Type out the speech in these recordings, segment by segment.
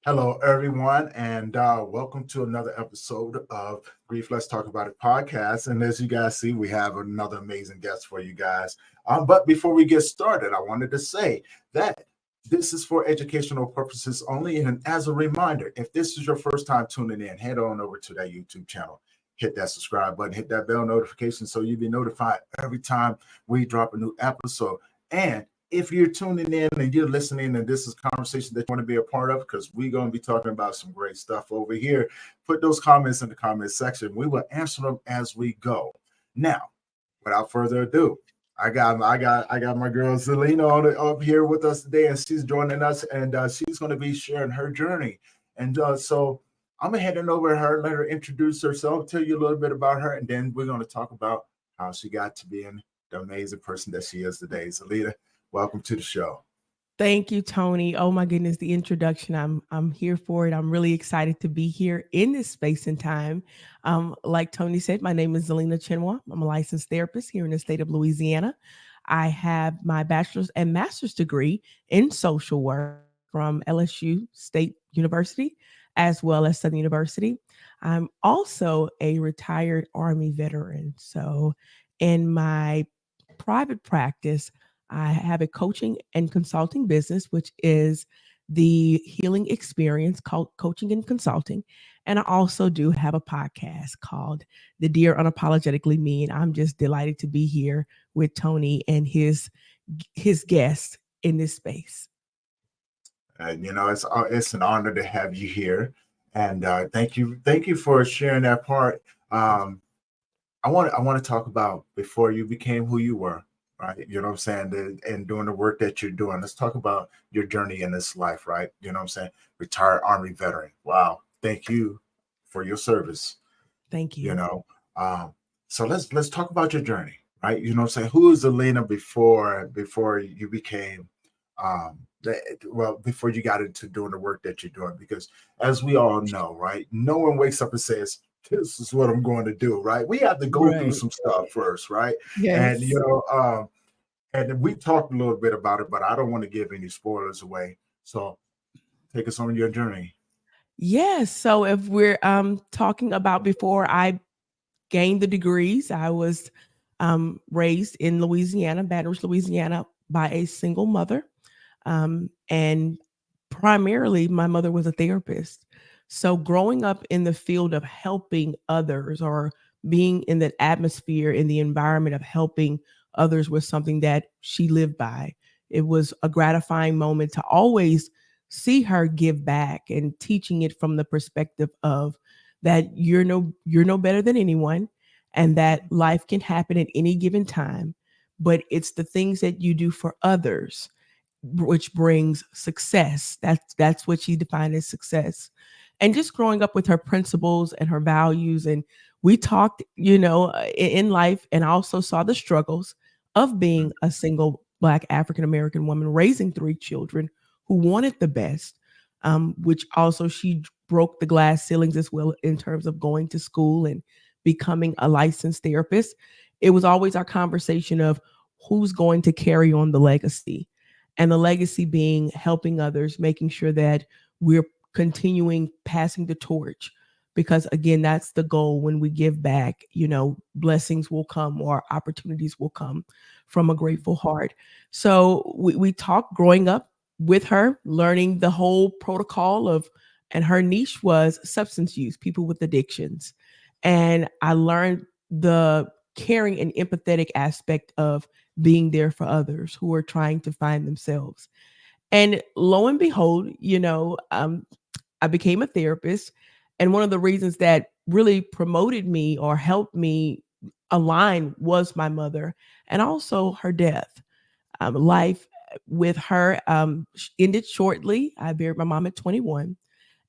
Hello, everyone, and welcome to another episode of Grief Let's Talk About It podcast. And as you guys see, we have another amazing guest for you guys. But before we get started, I wanted to say that this is for educational purposes only. And as a reminder, if this is your first time tuning in, head on over to that YouTube channel. Hit that subscribe button, hit that bell notification so you'll be notified every time we drop a new episode. And if you're tuning in and you're listening and this is a conversation that you want to be a part of, because we're going to be talking about some great stuff over here, put those comments in the comment section. We will answer them as we go. Now, without further ado, I got my girl Zelina up here with us today, and she's joining us, and she's going to be sharing her journey. And so I'm gonna head over to her, let her introduce herself, tell you a little bit about her, and then we're going to talk about how she got to being the amazing person that she is today. Zelina, welcome to the show. Thank you, Tony. Oh my goodness, the introduction. I'm here for it. I'm really excited to be here in this space and time. Like Tony said, my name is Zelina Chinwoh. I'm a licensed therapist here in the state of Louisiana. I have my bachelor's and master's degree in social work from LSU State University, as well as Southern University. I'm also a retired Army veteran. So, in my private practice, I have a coaching and consulting business, which is the healing experience called coaching and consulting. And I also do have a podcast called The Dear Unapologetically Me. And I'm just delighted to be here with Tony and his guests in this space. And it's an honor to have you here, and thank you for sharing that part. I want to talk about before you became who you were, right? You know what I'm saying? And doing the work that you're doing. Let's talk about your journey in this life, right? You know what I'm saying? Retired Army veteran. Wow. Thank you for your service. Thank You you. know, so let's talk about your journey, right? You know what I'm saying? Who is Elena before you became before you got into doing the work that you're doing? Because as we all know, right, no one wakes up and says, this is what I'm going to do, right? We have to go through Right. some stuff first, right? And Yes. and we talked a little bit about it, but I don't want to give any spoilers away. So take us on your journey. Yes. So if we're talking about before I gained the degrees, I was raised in Louisiana, Baton Rouge, Louisiana, by a single mother. And primarily, my mother was a therapist. So, growing up in the field of helping others or being in that atmosphere, in the environment of helping others was something that she lived by. It was a gratifying moment to always see her give back and teaching it from the perspective of that you're no better than anyone and that life can happen at any given time, but it's the things that you do for others which brings success. That's what she defined as success. And just growing up with her principles and her values, and we talked, in life, and I also saw the struggles of being a single Black African American woman raising three children who wanted the best. Which also she broke the glass ceilings as well in terms of going to school and becoming a licensed therapist. It was always our conversation of who's going to carry on the legacy, and the legacy being helping others, making sure that we're continuing passing the torch. Because again, that's the goal. When we give back, blessings will come or opportunities will come from a grateful heart. So we talked growing up with her, learning the whole protocol of, and her niche was substance use, people with addictions. And I learned the caring and empathetic aspect of being there for others who are trying to find themselves. And lo and behold, I became a therapist. And one of the reasons that really promoted me or helped me align was my mother and also her death. Life with her ended shortly. I buried my mom at 21.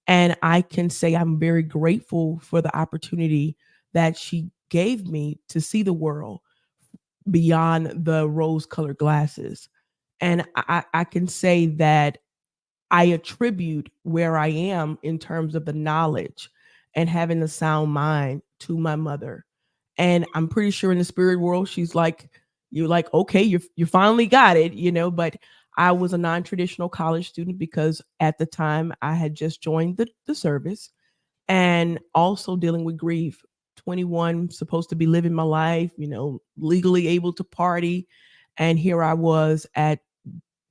And I can say I'm very grateful for the opportunity that she gave me to see the world beyond the rose colored glasses. And I can say that I attribute where I am in terms of the knowledge and having a sound mind to my mother. And I'm pretty sure in the spirit world, she's like, you're like, okay, you finally got it, but I was a non-traditional college student because at the time I had just joined the service, and also dealing with grief. 21, supposed to be living my life, legally able to party. And here I was at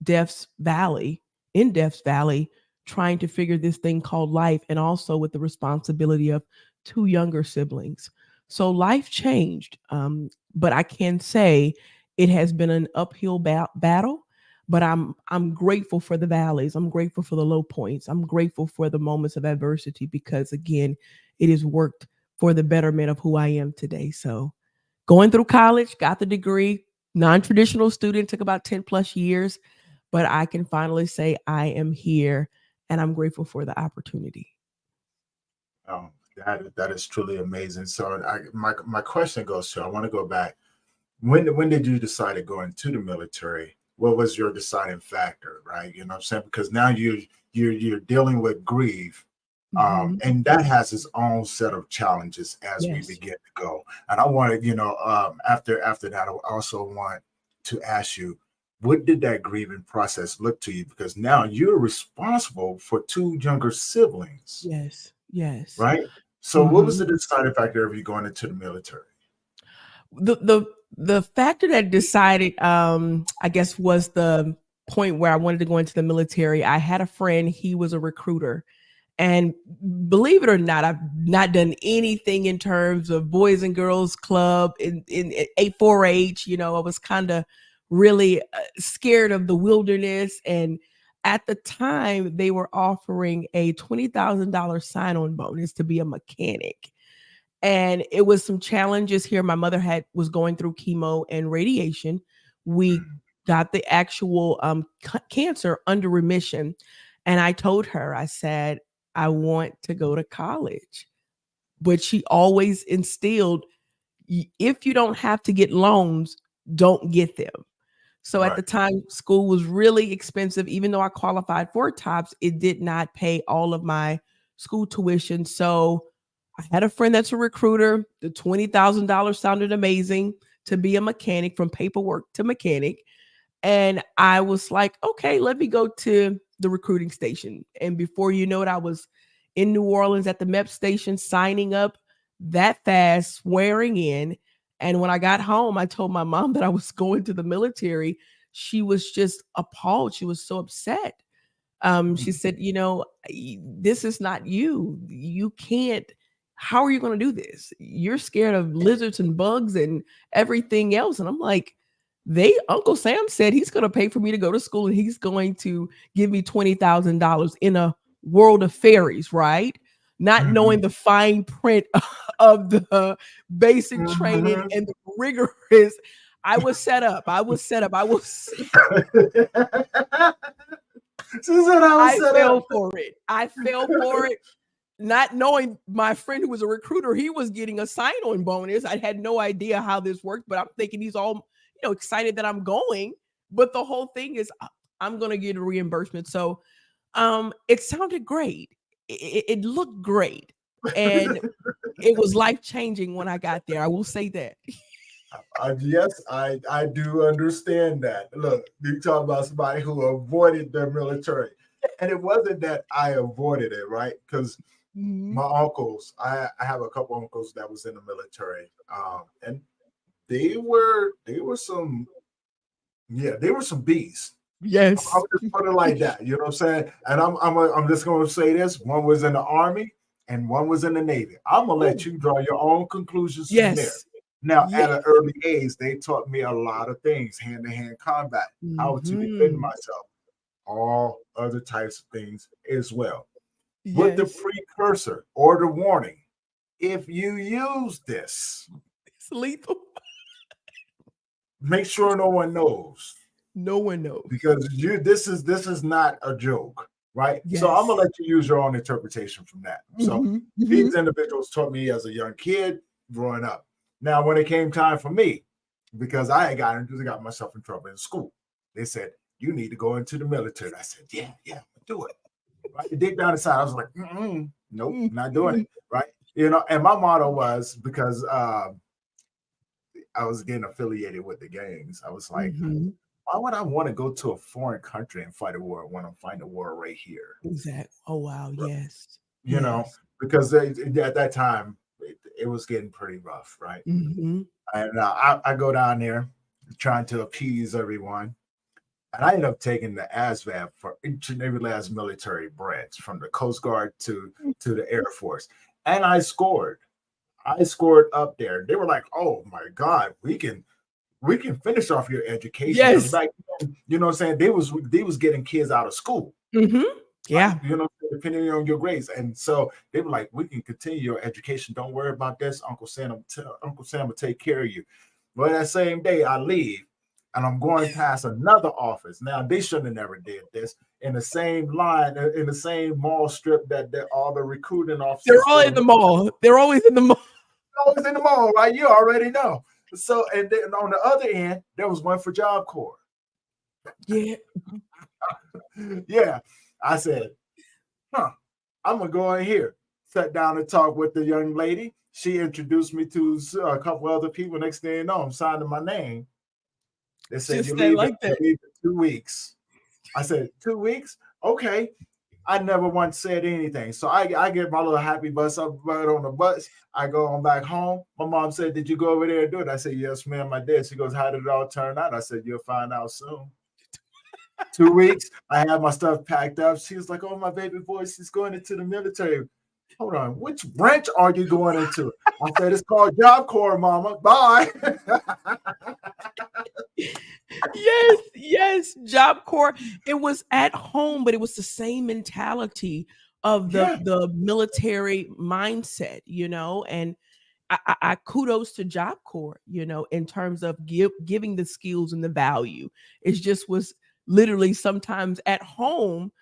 Death's Valley, in Death's Valley, trying to figure this thing called life, and also with the responsibility of two younger siblings. So life changed. But I can say it has been an uphill battle. But I'm grateful for the valleys. I'm grateful for the low points. I'm grateful for the moments of adversity, because again, it has worked for the betterment of who I am today. So going through college, got the degree, non-traditional student, took about 10 plus years, but I can finally say I am here, and I'm grateful for the opportunity. That is truly amazing. So my question goes to, I want to go back. When did you decide to go into the military? What was your deciding factor, right? You know what I'm saying? Because now you're dealing with grief, Mhm. and that has its own set of challenges as we Yes. begin to go. And I wanted, after that, I also want to ask you, what did that grieving process look to you? Because now you're responsible for two younger siblings, Yes. Yes. right? So what was Mhm. the deciding factor of you going into the military? The factor that decided, I guess, was the point where I wanted to go into the military. I had a friend, he was a recruiter. And believe it or not, I've not done anything in terms of Boys and Girls Club in 4-H. I was kind of really scared of the wilderness. And at the time, they were offering a $20,000 sign-on bonus to be a mechanic. And it was some challenges here. My mother was going through chemo and radiation. We got the actual cancer under remission. And I told her, I said, I want to go to college. But she always instilled, if you don't have to get loans, don't get them. So at Right. the time, school was really expensive. Even though I qualified for TOPS, it did not pay all of my school tuition. So I had a friend that's a recruiter. The $20,000 sounded amazing to be a mechanic, from paperwork to mechanic. And I was like, okay, let me go to the recruiting station. And before you know it, I was in New Orleans at the MEP station signing up that fast, swearing in. And when I got home, I told my mom that I was going to the military. She was just appalled. She was so upset. She said, this is not you. You can't. How are you going to do this? You're scared of lizards and bugs and everything else. And I'm like, Uncle Sam said he's going to pay for me to go to school, and he's going to give me $20,000 in a world of fairies, right? Not Mhm. knowing the fine print of the basic training Mhm. and the rigorous. I was set up. I was set up. She said I was I set up. fell for it. I fell for it, not knowing my friend who was a recruiter, he was getting a sign-on bonus. I had no idea how this worked, but I'm thinking he's all, excited that I'm going. But the whole thing is, I'm going to get a reimbursement. So it sounded great. It looked great. And it was life-changing when I got there. I will say that. Yes, I do understand that. Look, you talk about somebody who avoided the military, and it wasn't that I avoided it, right? Because Mhm. my uncles, I have a couple uncles that was in the military, and they were some, yeah, they were some beasts. I Yes. would just put it like that. You know what I'm saying? And I'm just going to say this: one was in the army, and one was in the navy. I'm gonna let Oh, you draw your own conclusions from there. yes. Now, at Yes. an early age, they taught me a lot of things: hand-to-hand combat, how to defend Mhm. myself, all other types of things as well. With the Yes. precursor or the warning, if you use this, It's lethal. make sure no one knows. No one knows. Because this is not a joke, right? So I'm gonna Yes. let you use your own interpretation from that. So Mhm, these mhm. individuals taught me as a young kid growing up. Now, when it came time for me, because I had got myself in trouble in school, they said you need to go into the military. And I said, yeah, do it. Right? Deep down inside, I was like, nope, not doing it. Mhm, Right? And my motto was, because I was getting affiliated with the gangs. I was like, mhm. why would I want to go to a foreign country and fight a war when I'm fighting a war right here? Exactly. Oh wow. Yes. You know, Yes. because at that time it was getting pretty rough, right? Mm-hmm. And I go down there trying to appease everyone. And I ended up taking the ASVAB for each and every last military branch, from the Coast Guard to the Air Force. And I scored. I scored up there. They were like, "Oh my God, we can finish off your education." Because Yes. back then, you know what I'm saying, they was getting kids out of school, Mm-hmm. right? Yeah. You know, depending on your grades. And so they were like, "We can continue your education. Don't worry about this. Uncle Sam will take care of you." But that same day, I leave and I'm going past another office. Now, they shouldn't have never did this, in the same line, in the same mall strip that all the recruiting They're officers all for in the the mall. They're always in the mall. always in the mall, right? You already know. So, and then on the other end, there was one for Job Corps. Yeah. Yeah. I said, I'm going to go in here. Sat down and talked with the young lady. She introduced me to a couple other people. Next thing you know, I'm signing my name. They said, Just say like you that. leave in 2 weeks. I said, 2 weeks? Okay. I never once said anything. So I get my little happy bus up right on the bus. I go on back home. My mom said, "Did you go over there and do it?" I said, "Yes, ma'am, I did." She goes, "How did it all turn out?" I said, "You'll find out soon." 2 weeks, I had my stuff packed up. She was like, "Oh, my baby boy, she's going into the military." Hold on, which branch are you going into? I said, "It's called Job Corps, Mama. Bye." Yes, yes. Job Corps. It was at home, but it was the same mentality of the Yeah. the military mindset, and I kudos to Job Corps, in terms of giving the skills and the value. It just was literally sometimes at home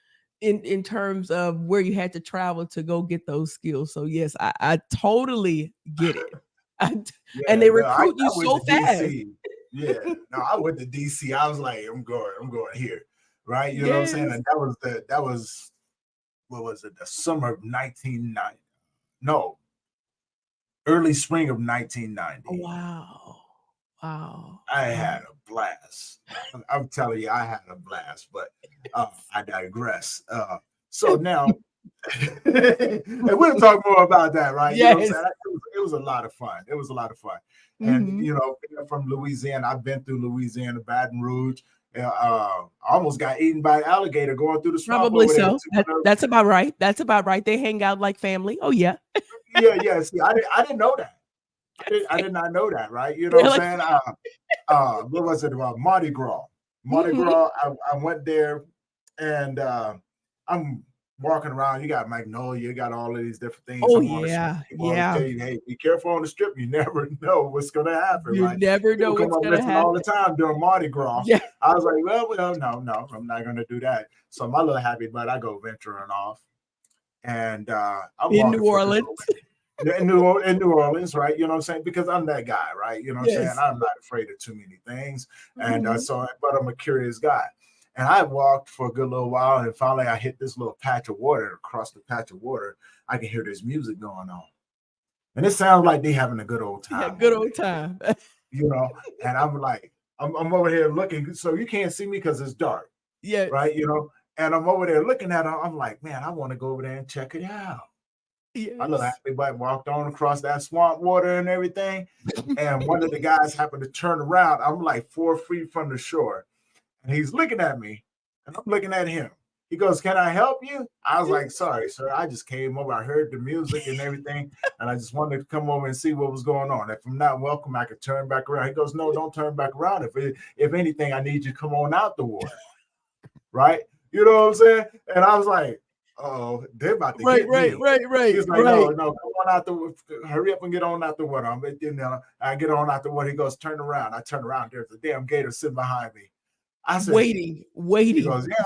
in terms of where you had to travel to go get those skills. So yes, I totally get it. And Yeah, they no, recruit I you went so to fast. DC. Yeah, no, I went to DC. I was like, I'm going here, right? You know what I'm saying? Yes. And that was what was it? The summer of 1990? No, early spring of 1990. Wow. Wow. I Wow. had a blast. I'm telling you, I had a blast. But I digress. So now, and we'll talk more about that, right? You know what I'm Yes. saying? It was a lot of fun. It was a lot of fun. And, Mhm. being from Louisiana, I've been through Louisiana, Baton Rouge. I almost got eaten by an alligator going through the swamp Probably over there. so. That's about right. That's about right. They hang out like family. Oh, yeah. Yeah, yeah. See, I didn't know that. I did not know that, right? You know They're what like I'm saying? What was it about Mardi Gras? Mardi mhm. Gras. I went there, and I'm walking around. You got Magnolia, you got all of these different things. Oh, I'm on the strip. yeah. People always Yeah. tell you, "Hey, be careful on the strip. You never know what's going to happen." You Right? never know People come what's up gonna missing all the happen. time during Mardi Gras. Yeah. I was like, well, no, I'm not going to do that. So my little happy butt, I go venturing off, and I'm In walking New for a good little Orleans. in New Orleans, right? You know what I'm saying? Because I'm that guy, right? You know what I'm saying? Yes. I'm not afraid of too many things. And Mhm. but I'm a curious guy. And I walked for a good little while, and finally I hit this little patch of water. And across the patch of water, I can hear this music going on. And it sounds like they having a good old Yeah, time good over old time. there. And I'm like, I'm over here looking, so you can't see me because it's dark, Yes. right? And I'm over there looking at it. I'm like, man, I want to go over there and check it out. My little Yes. happy butt walked on across that swamp water and everything. And one of the guys happened to turn around. I'm like 4 feet from the shore. And he's looking at me. And I'm looking at him. He goes, "Can I help you?" I was like, "Sorry, sir. I just came over. I heard the music and everything. And I just wanted to come over and see what was going on. If I'm not welcome, I could turn back around." He goes, "No, don't turn back around. If anything, I need you to come on out the water." Right? You know what I'm saying? And I was like, "Oh, they're about to Right, get right, me." right, right, He's like, "No, right. no, come on out the, hurry up and get on out the water." I get on out the water. He goes, "Turn around." I turn around. There's a damn gator sitting behind me. I said, Waiting, he waiting. goes, "Yeah,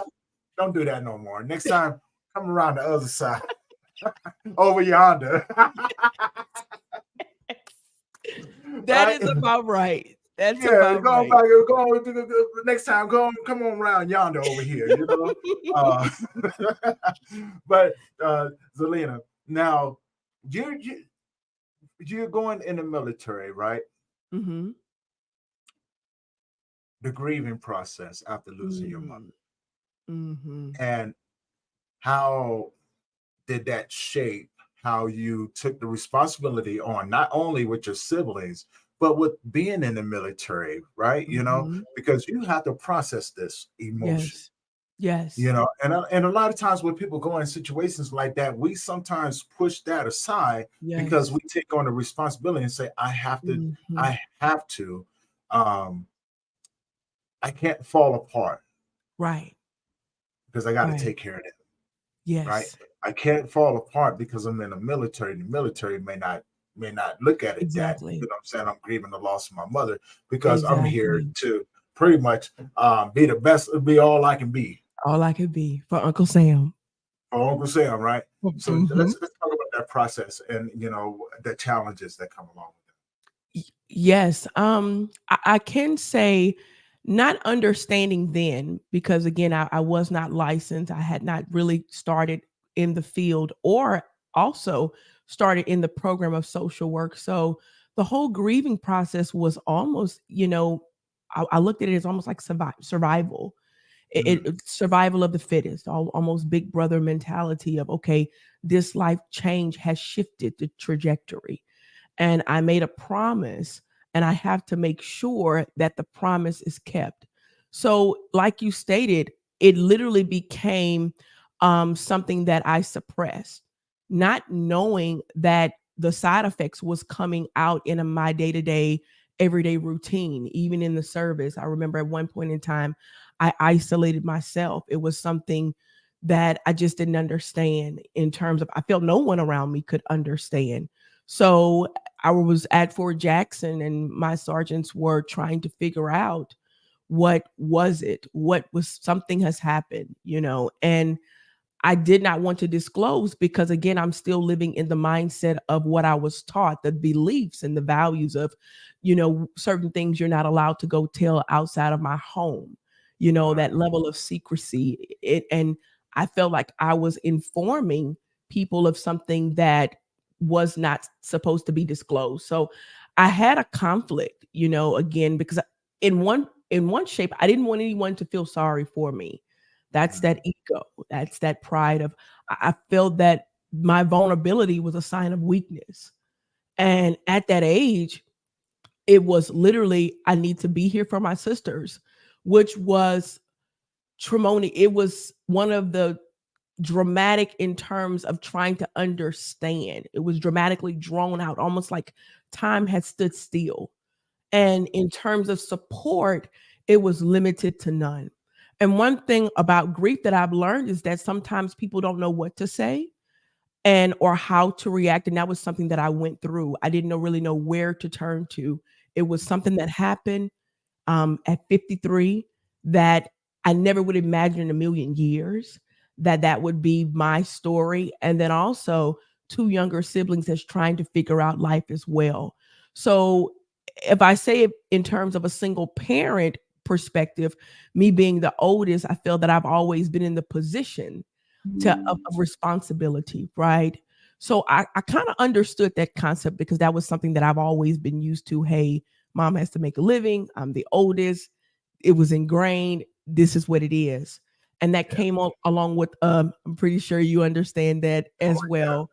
don't do that no more. Next time, come around the other side, over yonder." That Right? is about right. That's Yeah, about go right. back, go on, next time, come on around yonder over here. Uh, but Zelina, now you you're going in the military, right? Mhm. the grieving process after losing your mother, Mm. Mm-hmm. and how did that shape how you took the responsibility on not only with your siblings but with being in the military, right? Mm-hmm. Because you have to process this emotion. Yes. Yes. And a lot of times when people go in situations like that, we sometimes push that aside because Yes. we take on the responsibility and say, Mm-hmm. I have to, um, I can't fall apart Right. because I got to Right. take care of it, right? Yes. I can't fall apart because I'm in the military. The military may not look at it that, Exactly. I'm saying I'm grieving the loss of my mother because I'm here Exactly. to pretty much be the best, be all I can be All I could be for Uncle Sam. for Uncle Sam, right? So Mm-hmm. let's talk about that process and the challenges that come along with Yes. I can say not understanding then, because again, I was not licensed. I had not really started in the field or also started in the program of social work. So the whole grieving process was almost, I looked at it as almost like survival. it. It's survival of the fittest, almost big brother mentality of, okay, this life change has shifted the trajectory, and I made a promise, and I have to make sure that the promise is kept. So, like you stated, it literally became something that I suppressed, not knowing that the side effects was coming out in my day to day, everyday routine, even in the service. I remember at one point in time, I isolated myself. It was something that I just didn't understand in terms of I felt no one around me could understand. So I was at Fort Jackson and my sergeants were trying to figure out what was it? What was something has happened, and I did not want to disclose because again, I'm still living in the mindset of what I was taught, the beliefs and the values of, certain things you're not allowed to go tell outside of my home, Right. that level of secrecy. And I felt like I was informing people of something that was not supposed to be disclosed. So I had a conflict, again, because in one shape, I didn't want anyone to feel sorry for me. That's Mhm. that ego. That's that pride of I felt that my vulnerability was a sign of weakness. And at that age, it was literally I need to be here for my sisters, which was Tremoni. It was one of the dramatic in terms of trying to understand. It was dramatically drawn out, almost like time had stood still. And in terms of support, it was limited to none. And one thing about grief that I've learned is that sometimes people don't know what to say and or how to react. And that was something that I went through. I didn't really know where to turn to. It was something that happened at 53 that I never would imagine in a million years that that would be my story. And then also two younger siblings that's trying to figure out life as well. So if I say it in terms of a single parent perspective, me being the oldest, I feel that I've always been in the position of responsibility, right? So I kind of understood that concept because that was something that I've always been used to. Hey, mom has to make a living. I'm the oldest. It was ingrained. This is what it is. And that Yeah. came along with, I'm pretty sure you understand that Oh, as well.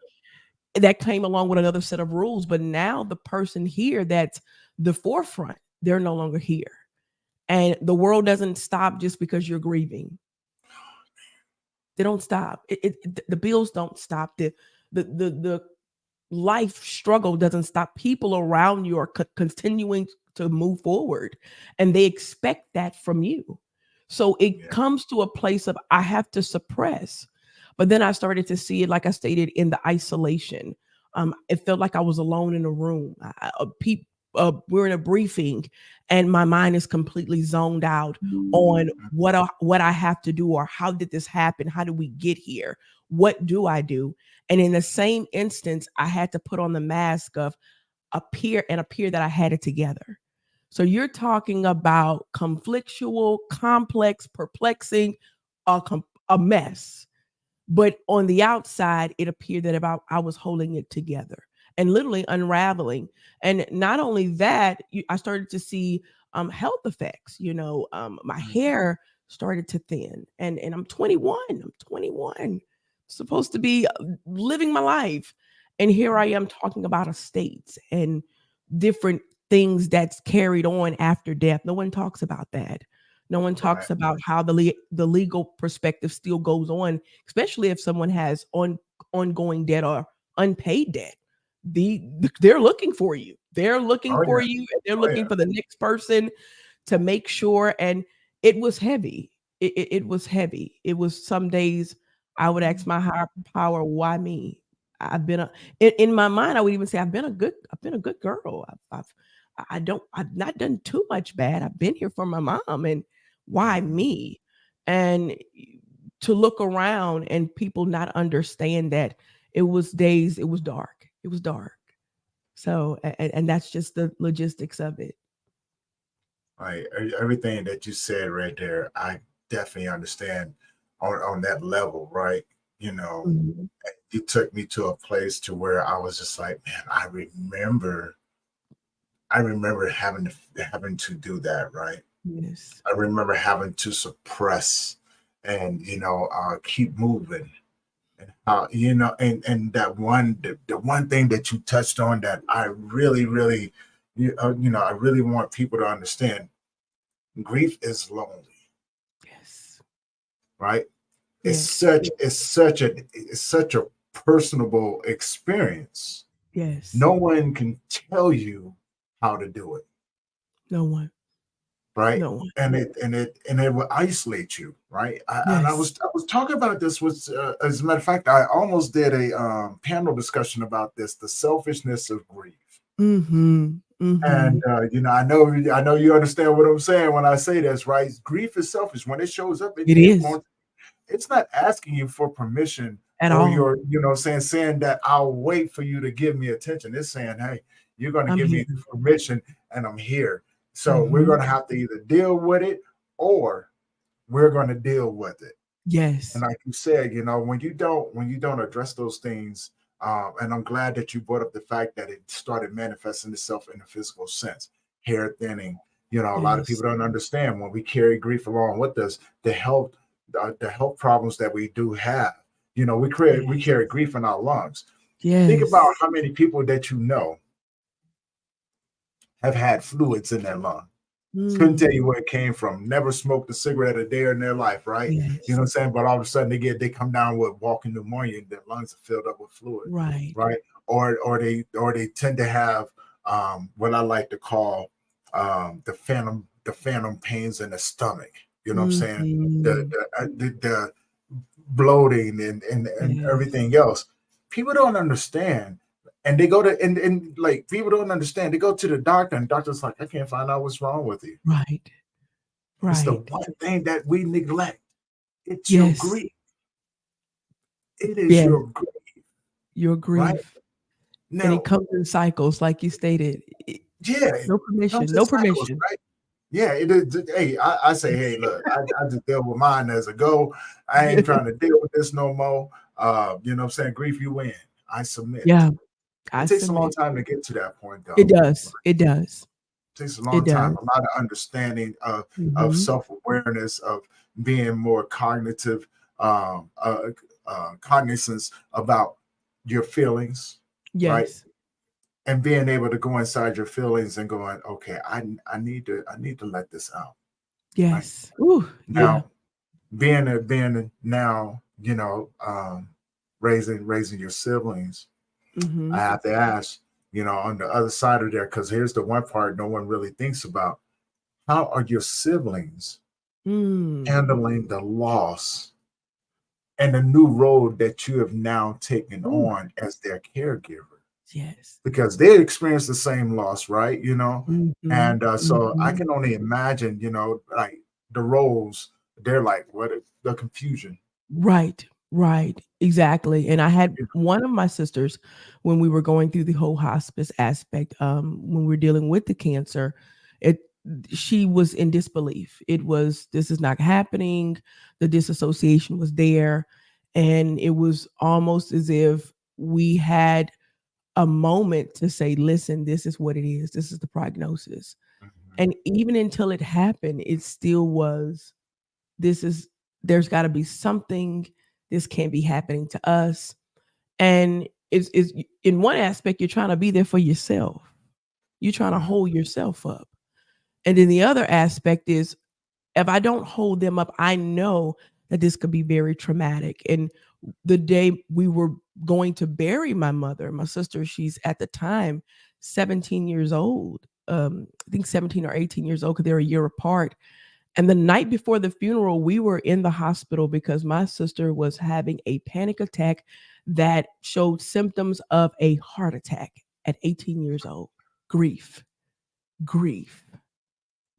That came along with another set of rules. But now the person here that's the forefront, they're no longer here. And the world doesn't stop just because you're grieving. They don't stop. The bills don't stop. The life struggle doesn't stop. People around you are continuing to move forward, and they expect that from you. So it yeah. comes to a place of I have to suppress. But then I started to see it, like I stated, in the isolation. It felt like I was alone in a room. We're in a briefing, and my mind is completely zoned out on Mhm. what I have to do or how did this happen? How did we get here? What do I do? And in the same instance, I had to put on the mask of appear that I had it together. So you're talking about conflictual, complex, perplexing, a mess. But on the outside, it appeared that about I was holding it together and literally unraveling. And not only that, I started to see health effects. My hair started to thin, and I'm 21. I'm 21, supposed to be living my life, and here I am talking about estates and different things that's carried on after death. No one talks about that. No one Right. talks about how the legal perspective still goes on, especially if someone has ongoing debt or unpaid debt. They're looking for you. They're looking Oh for yeah. you. And they're Oh looking yeah. for the next person to make sure. And it was heavy. It was heavy. It was some days I would ask my higher power, why me? I've been in my mind, I would even say I've been a good girl. I've not done too much bad. I've been here for my mom, and why Mhm. me? And to look around and people not understand that it was days, it was dark. It was dark. So, and that's just the logistics of it. Like everything that you said right there, I definitely understand on that level, right? You know, Mhm. it took me to a place to where I was just like, man, I remember having to do that, right? Yes. I remember having to suppress and keep moving. And and that the one thing that you touched on that I really, really, I really want people to understand: grief is lonely, Yes. right? Yes. It's such a personable experience. Yes. No one can tell you how to do it, No one. right? No one. And it will isolate you, right? And Yes. I was talking about this with, as a matter of fact, I almost did a panel discussion about this, the selfishness of grief. Mhm. And Mhm. I know you understand what I'm saying when I say this, right? Grief is selfish. When it shows up, It is it's not asking you for permission at or all. your, saying that I'll wait for you to give me attention. It's saying, hey, you're going to I'm give here. me permission and I'm here. So we're Mhm. going to have to either deal with it or we're going to deal with it. And Yes. like you said, when you don't address those things, and I'm glad that you brought up the fact that it started manifesting itself in a physical sense, hair thinning. A lot of Yes. people don't understand when we carry grief along with us, the health problems that we do have. We Yes. carry grief in our lungs. Think about Yes. how many people that have had fluids in their lung. Couldn't tell Mm. you where it came from. Never smoked a cigarette a day in their life, right? You know Yes. what I'm saying? But all of a sudden they come down with walking pneumonia and their lungs are filled up with fluid, Right. right? Or they tend to have what I like to call the phantom pains in the stomach. You know what I'm saying? The Mhm. the bloating and Yes. everything else. People don't understand. And they go to and like people don't understand. They go to the doctor and the doctor's like, I can't find out what's wrong with you. Right. It's the Right. one thing that we neglect. It's your Yes. grief. It is Yes. your grief, Your right? grief. And it Now, comes in cycles, like you stated. yeah, No it permission. comes in No cycles, permission. right? Yeah, it is. Hey, I say, hey, look, I just deal with mine as a go. I ain't trying to deal with this no more. You know what I'm saying? Grief, you win. I submit. Yeah. I It takes a long submit. time to get to that point, It though. does. It does. It takes a It long time, does. a lot of understanding of Mhm. self-awareness, of being more cognitive, cognizance about your feelings, right? Yes. And being able to go inside your feelings and going, okay, I need to let this out, right? Yes. Ooh, yeah. Now, being now, raising your siblings, I Mhm. have to ask, on the other side of there, because here's the one part no one really thinks about. How are your siblings Mm. handling the loss and the new road that you have now taken Ooh, on as their caregiver? yes. Because they experience the same loss, right? Mhm. And so I Mhm. can only imagine, like the roles, they're like, what is the confusion? Right, right, exactly. And I had one of my sisters when we were going through the whole hospice aspect, when we were dealing with the cancer, it she was in disbelief. It was this is not happening. The disassociation was there, and it was almost as if we had a moment to say, "Listen, this is what it is. This is the prognosis." And even until it happened, it still was, there's got to be something, this can't be happening to us. And it's in one aspect, you're trying to be there for yourself. You're trying to hold yourself up. And then the other aspect is, if I don't hold them up, I know that this could be very traumatic. And the day we were going to bury my mother, my sister, she's at the time 17 years old. I think 17 or 18 years old, because they're a year apart. And the night before the funeral, we were in the hospital because my sister was having a panic attack that showed symptoms of a heart attack at 18 years old. Grief.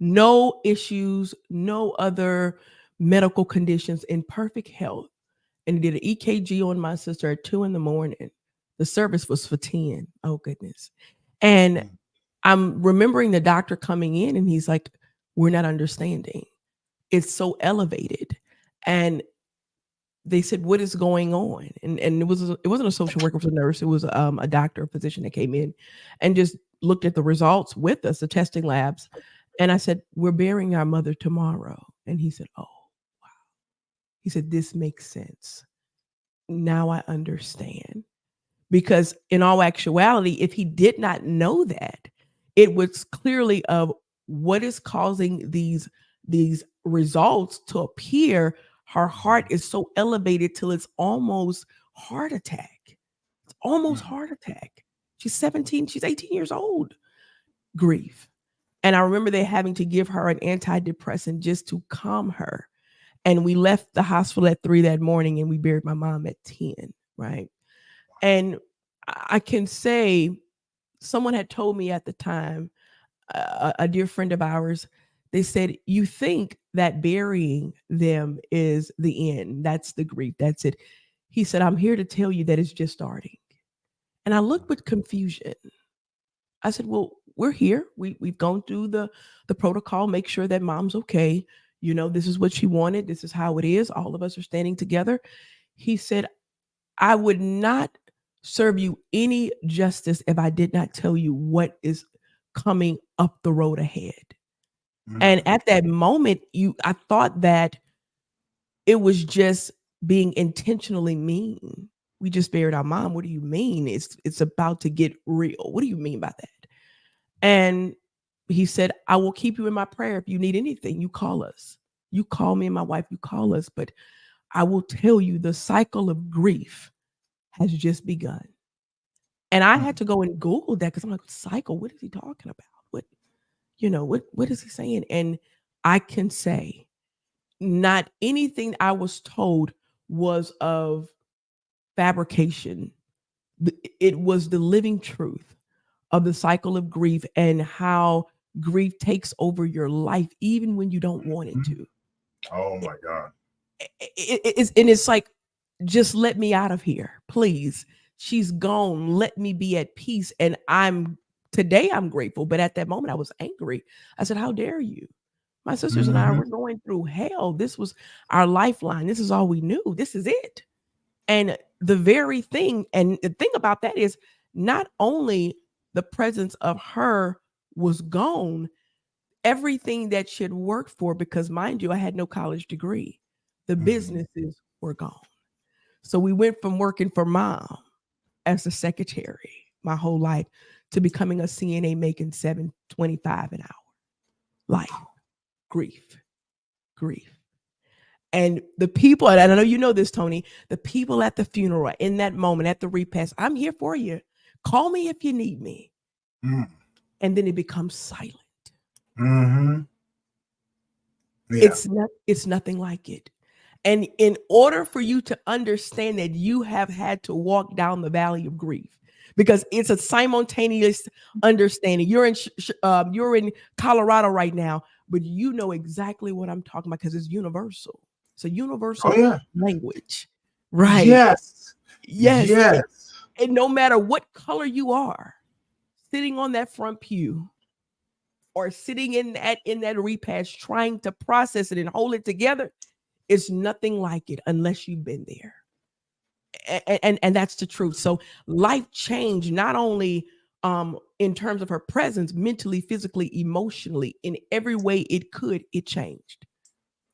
No issues, no other medical conditions, in perfect health. And he did an EKG on my sister at 2 a.m. The service was for 10. Oh, goodness. And I'm remembering the doctor coming in and he's like, we're not understanding. It's so elevated. And they said, what is going on? And it wasn't a social worker, it was a nurse. It was a doctor, a physician that came in and just looked at the results with us, the testing labs. And I said, we're burying our mother tomorrow. And he said, oh, wow. He said, this makes sense. Now I understand. Because in all actuality, if he did not know that, it was clearly of what is causing these results to appear. Her heart is so elevated till it's almost heart attack. It's almost heart attack. She's 17, she's 18 years old. Grief. And I remember they having to give her an antidepressant just to calm her. And we left the hospital at 3 that morning and we buried my mom at 10, right? And I can say, someone had told me at the time, a dear friend of ours, they said, you think that burying them is the end. That's the grief. That's it. He said, I'm here to tell you that it's just starting. And I looked with confusion. I said, well, we're here. We've gone through the protocol, make sure that mom's okay. You know, this is what she wanted. This is how it is. All of us are standing together. He said, I would not serve you any justice if I did not tell you what is coming up the road ahead. And at that moment, I thought that it was just being intentionally mean. We just buried our mom. What do you mean? It's about to get real. What do you mean by that? And he said, I will keep you in my prayer. If you need anything, you call us. You call me and my wife, you call us. But I will tell you, the cycle of grief has just begun. And I had to go and Google that because I'm like, cycle, what is he talking about? What is he saying? And I can say, not anything I was told was of fabrication. It was the living truth of the cycle of grief and how grief takes over your life, even when you don't want it to. Oh my God. It's like, just let me out of here, please. She's gone. Let me be at peace. And today I'm grateful, but at that moment I was angry. I said, how dare you? My sisters and I were going through hell. This was our lifeline. This is all we knew. This is it. And the very thing, and the thing about that is, not only the presence of her was gone, everything that she had worked for, because mind you, I had no college degree, the businesses were gone. So we went from working for mom as a secretary my whole life to becoming a CNA making $7.25 an hour. Life, grief. And the people, and I know you know this, Tony, the people at the funeral, in that moment, at the repast, I'm here for you. Call me if you need me. And then it becomes silent. Yeah. It's nothing like it. And in order for you to understand that, you have had to walk down the valley of grief, because it's a simultaneous understanding. You're in Colorado right now, but you know exactly what I'm talking about because it's universal. It's a universal language, right? Yes. And no matter what color you are, sitting on that front pew or sitting in that repast, trying to process it and hold it together, it's nothing like it unless you've been there. And that's the truth. So life changed not only in terms of her presence, mentally, physically, emotionally, in every way it could, it changed.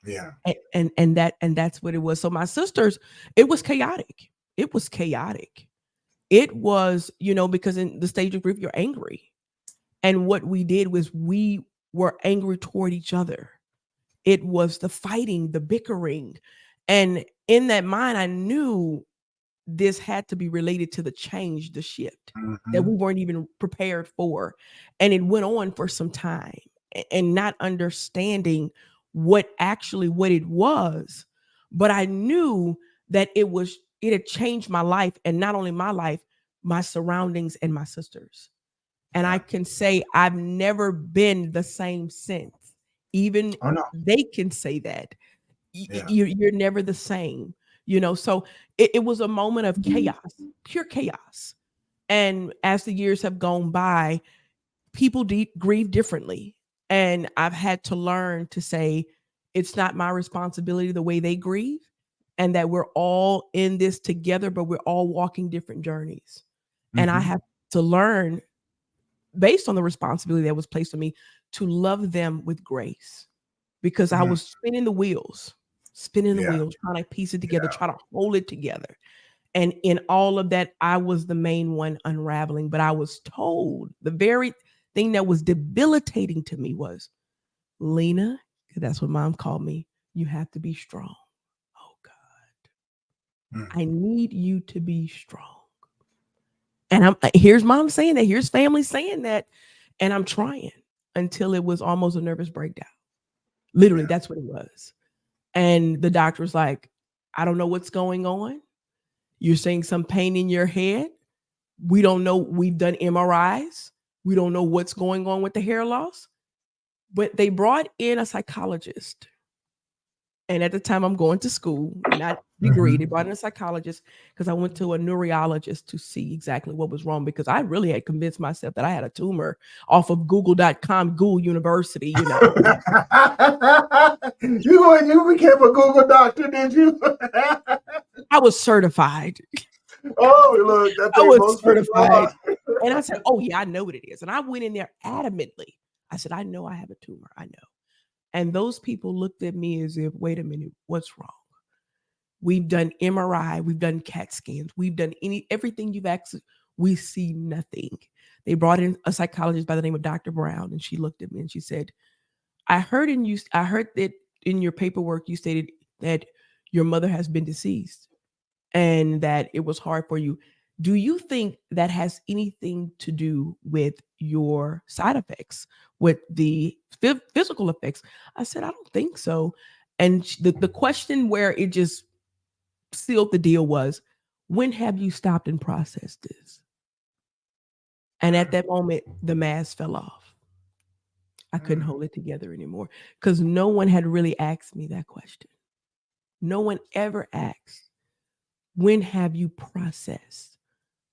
Yeah. And that's what it was. So my sisters, it was chaotic. It was chaotic. It was, because in the stage of grief, you're angry. And what we did was we were angry toward each other. It was the fighting, the bickering. And in that mind, I knew this had to be related to the change, the shift that Mm-hmm. we weren't even prepared for. And it went on for some time and not understanding what it was. But I knew that it had changed my life, and not only my life, my surroundings and my sisters. And I Yeah. can say I've never been the same since. Even Oh no. they can say that Yeah. you're never the same, so it was a moment of chaos, pure chaos. And as the years have gone by, people grieve differently, and I've had to learn to say it's not my responsibility the way they grieve, and that we're all in this together, but we're all walking different journeys. And I Mm-hmm. have to learn, based on the responsibility that was placed on me, to love them with grace, because I Mm-hmm. was spinning the Yeah. wheels, trying to piece it together, Yeah. try to hold it together. And in all of that, I was the main one unraveling. But I was told the very thing that was debilitating to me was, Lena, because that's what mom called me, you have to be strong. Oh God, Mm. I need you to be strong. And here's mom saying that, here's family saying that, and I'm trying until it was almost a nervous breakdown. Literally, Yeah. that's what it was. And the doctor was like, I don't know what's going on. You're saying some pain in your head. We don't know. We've done MRIs. We don't know what's going on with the hair loss. But they brought in a psychologist. And at the time, I'm going to school, not degree. They Mm-hmm. brought in a psychologist because I went to a neurologist to see exactly what was wrong, because I really had convinced myself that I had a tumor off of Google.com, Google University. You became a Google doctor, did you? I was certified. Oh, look, that I thing was most people certified. are. And I said, oh, yeah, I know what it is. And I went in there adamantly. I said, I know I have a tumor. I know. And those people looked at me as if, wait a minute, what's wrong? We've done MRI, we've done CAT scans, we've done everything you've asked. We see nothing. They brought in a psychologist by the name of Dr. Brown, and she looked at me and she said, I heard that in your paperwork you stated that your mother has been deceased and that it was hard for you. Do you think that has anything to do with your side effects, with the physical effects? I said, I don't think so. And the question where it just sealed the deal was, when have you stopped and processed this? And at that moment, the mask fell off. I couldn't Mm. hold it together anymore, because no one had really asked me that question. No one ever asked, when have you processed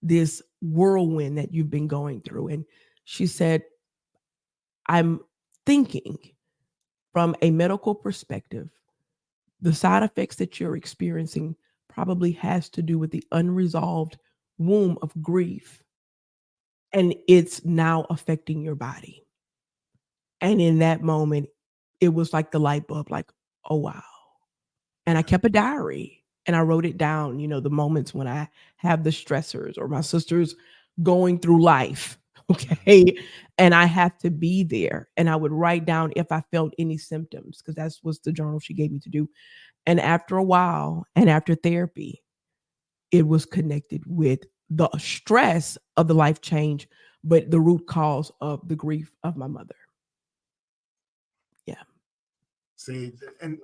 this whirlwind that you've been going through? And she said, I'm thinking from a medical perspective, the side effects that you're experiencing probably has to do with the unresolved womb of grief, and it's now affecting your body. And in that moment, it was like the light bulb, like, oh, wow. And I kept a diary and I wrote it down, the moments when I have the stressors or my sister's going through life. Okay. And I have to be there. And I would write down if I felt any symptoms, because that was the journal she gave me to do. And after a while, and after therapy, it was connected with the stress of the life change, but the root cause of the grief of my mother. Yeah. See, and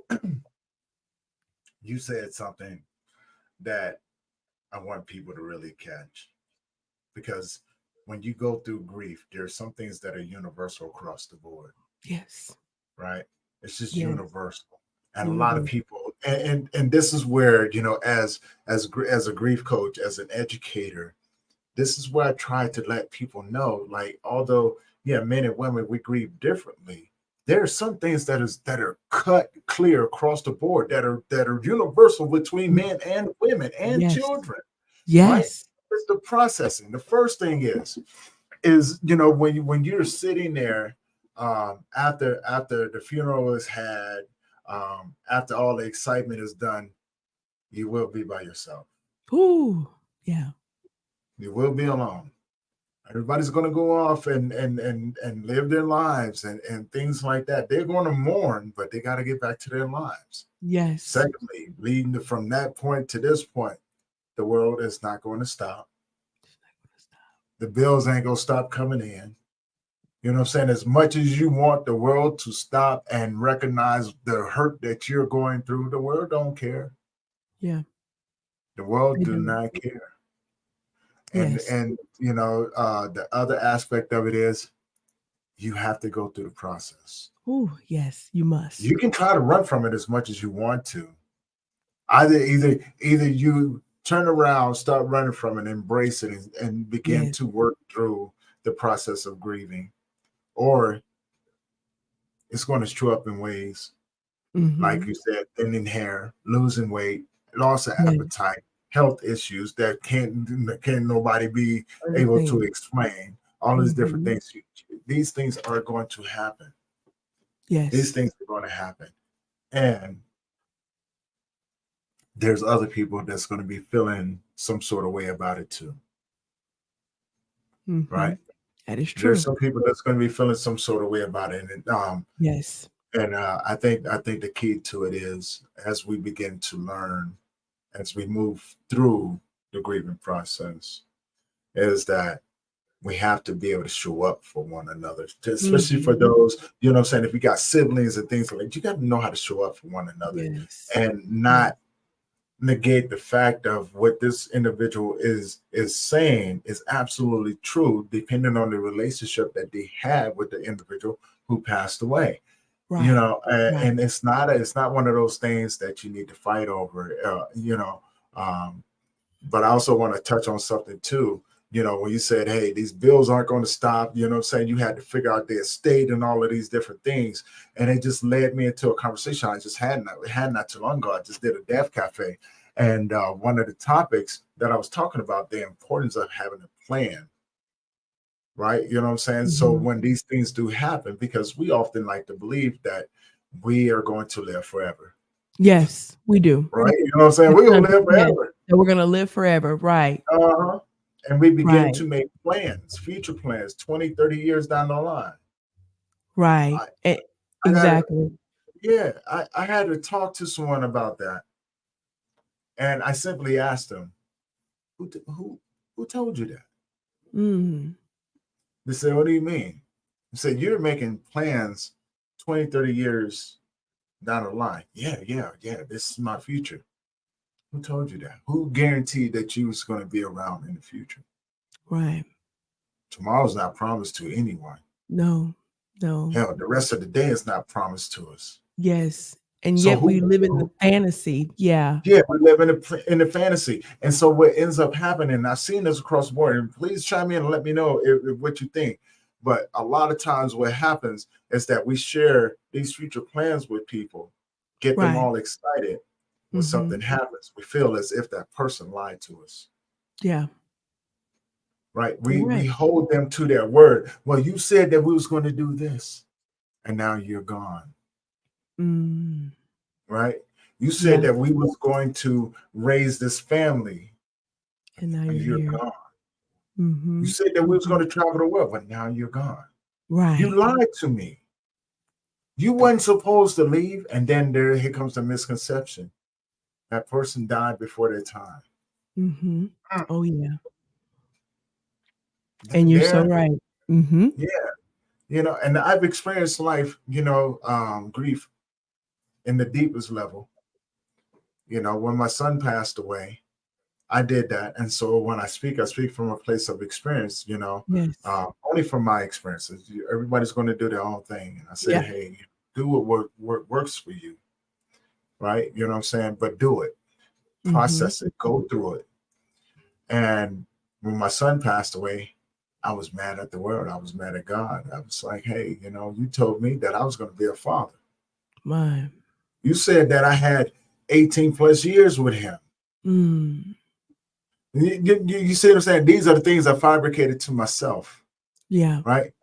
you said something that I want people to really catch, because when you go through grief, there's some things that are universal across the board, Yes. right? It's just Yes. universal. And a lot of Universal. people, and this is where, as a grief coach, as an educator, this is where I try to let people know, like, although, yeah, men and women, we grieve differently, there are some things that are cut clear across the board, that are universal between men and women and Yes. children, right? Yes. It's the processing. The first thing is, is, when you're sitting there, after the funeral is had, after all the excitement is done, you will be by yourself. Ooh, yeah. You will be alone. Everybody's going to go off and live their lives and things like that. They're going to mourn, but they got to get back to their lives. Yes. Secondly, leading from that point to this point, the world is not going to stop. The bills ain't going to stop coming in. You know what I'm saying? As much as you want the world to stop and recognize the hurt that you're going through, the world don't care. Yeah. The world They do don't. not care. Yes. And the other aspect of it is you have to go through the process. Ooh, yes, you must. You can try to run from it as much as you want to. Either you turn around, start running from it, embrace it, and begin Yes. to work through the process of grieving, or it's going to show up in ways like you said, thinning hair, losing weight, loss of Yeah. appetite, health issues that can't nobody be able to Understand. explain. All these different things. These things are going to happen. These Yes. things are going to happen, and there's other people that's going to be feeling some sort of way about it too, right? That is true. There's some people that's going to be feeling some sort of way about it, and Yes. I think the key to it is, as we begin to learn, as we move through the grieving process, is that we have to be able to show up for one another, especially for those, you know what I'm saying, if we got siblings and things like that, you got to know how to show up for one another, Yes. and not negate the fact of what this individual is saying is absolutely true, depending on the relationship that they had with the individual who passed away. Right. And it's not one of those things that you need to fight over, but I also want to touch on something too. When you said, hey, these bills aren't going to stop, you know what I'm saying? You had to figure out the estate and all of these different things. And it just led me into a conversation I just had not too long ago. I just did a Deaf Cafe. And one of the topics that I was talking about, the importance of having a plan, right? You know what I'm saying? So when these things do happen, because we often like to believe that we are going to live forever. Yes, we do. Right? You know what I'm saying? We're going to live forever. And we're going to live forever. Right. And we begin to make plans, future plans, 20, 30 years down the line. Right. Exactly. I had to talk to someone about that. And I simply asked them, who told you that? They said, what do you mean? I said, you're making plans 20, 30 years down the line. Yeah, this is my future. Who told you that? Who guaranteed that you was going to be around in the future? Right. Tomorrow's not promised to anyone. No. Hell, the rest of the day is not promised to us. Yes. And yet we live in the fantasy. Yeah. Yeah, we live in the fantasy. And so what ends up happening, and I've seen this across the board, and please chime in and let me know if what you think. But a lot of times what happens is that we share these future plans with people, get them all excited. When something happens, we feel as if that person lied to us. Yeah. Right. We hold them to their word. Well, you said that we was going to do this, and now you're gone. Right. You said that we was going to raise this family, and now you're gone. You said that we was going to travel the world, but now you're gone. Right. You lied to me. You weren't supposed to leave, and then here comes the misconception. That person died before their time. Oh, yeah. And you're so right. Yeah. And I've experienced life, grief in the deepest level. When my son passed away, I did that. And so when I speak from a place of experience, only from my experiences. Everybody's going to do their own thing. And I said, hey, do what works for you. Right. You know what I'm saying? But do it. Process it, go through it. And when my son passed away, I was mad at the world. I was mad at God. I was like, hey, you told me that I was going to be a father. You said that I had 18 plus years with him. You see what I'm saying? These are the things I fabricated to myself. Yeah. right?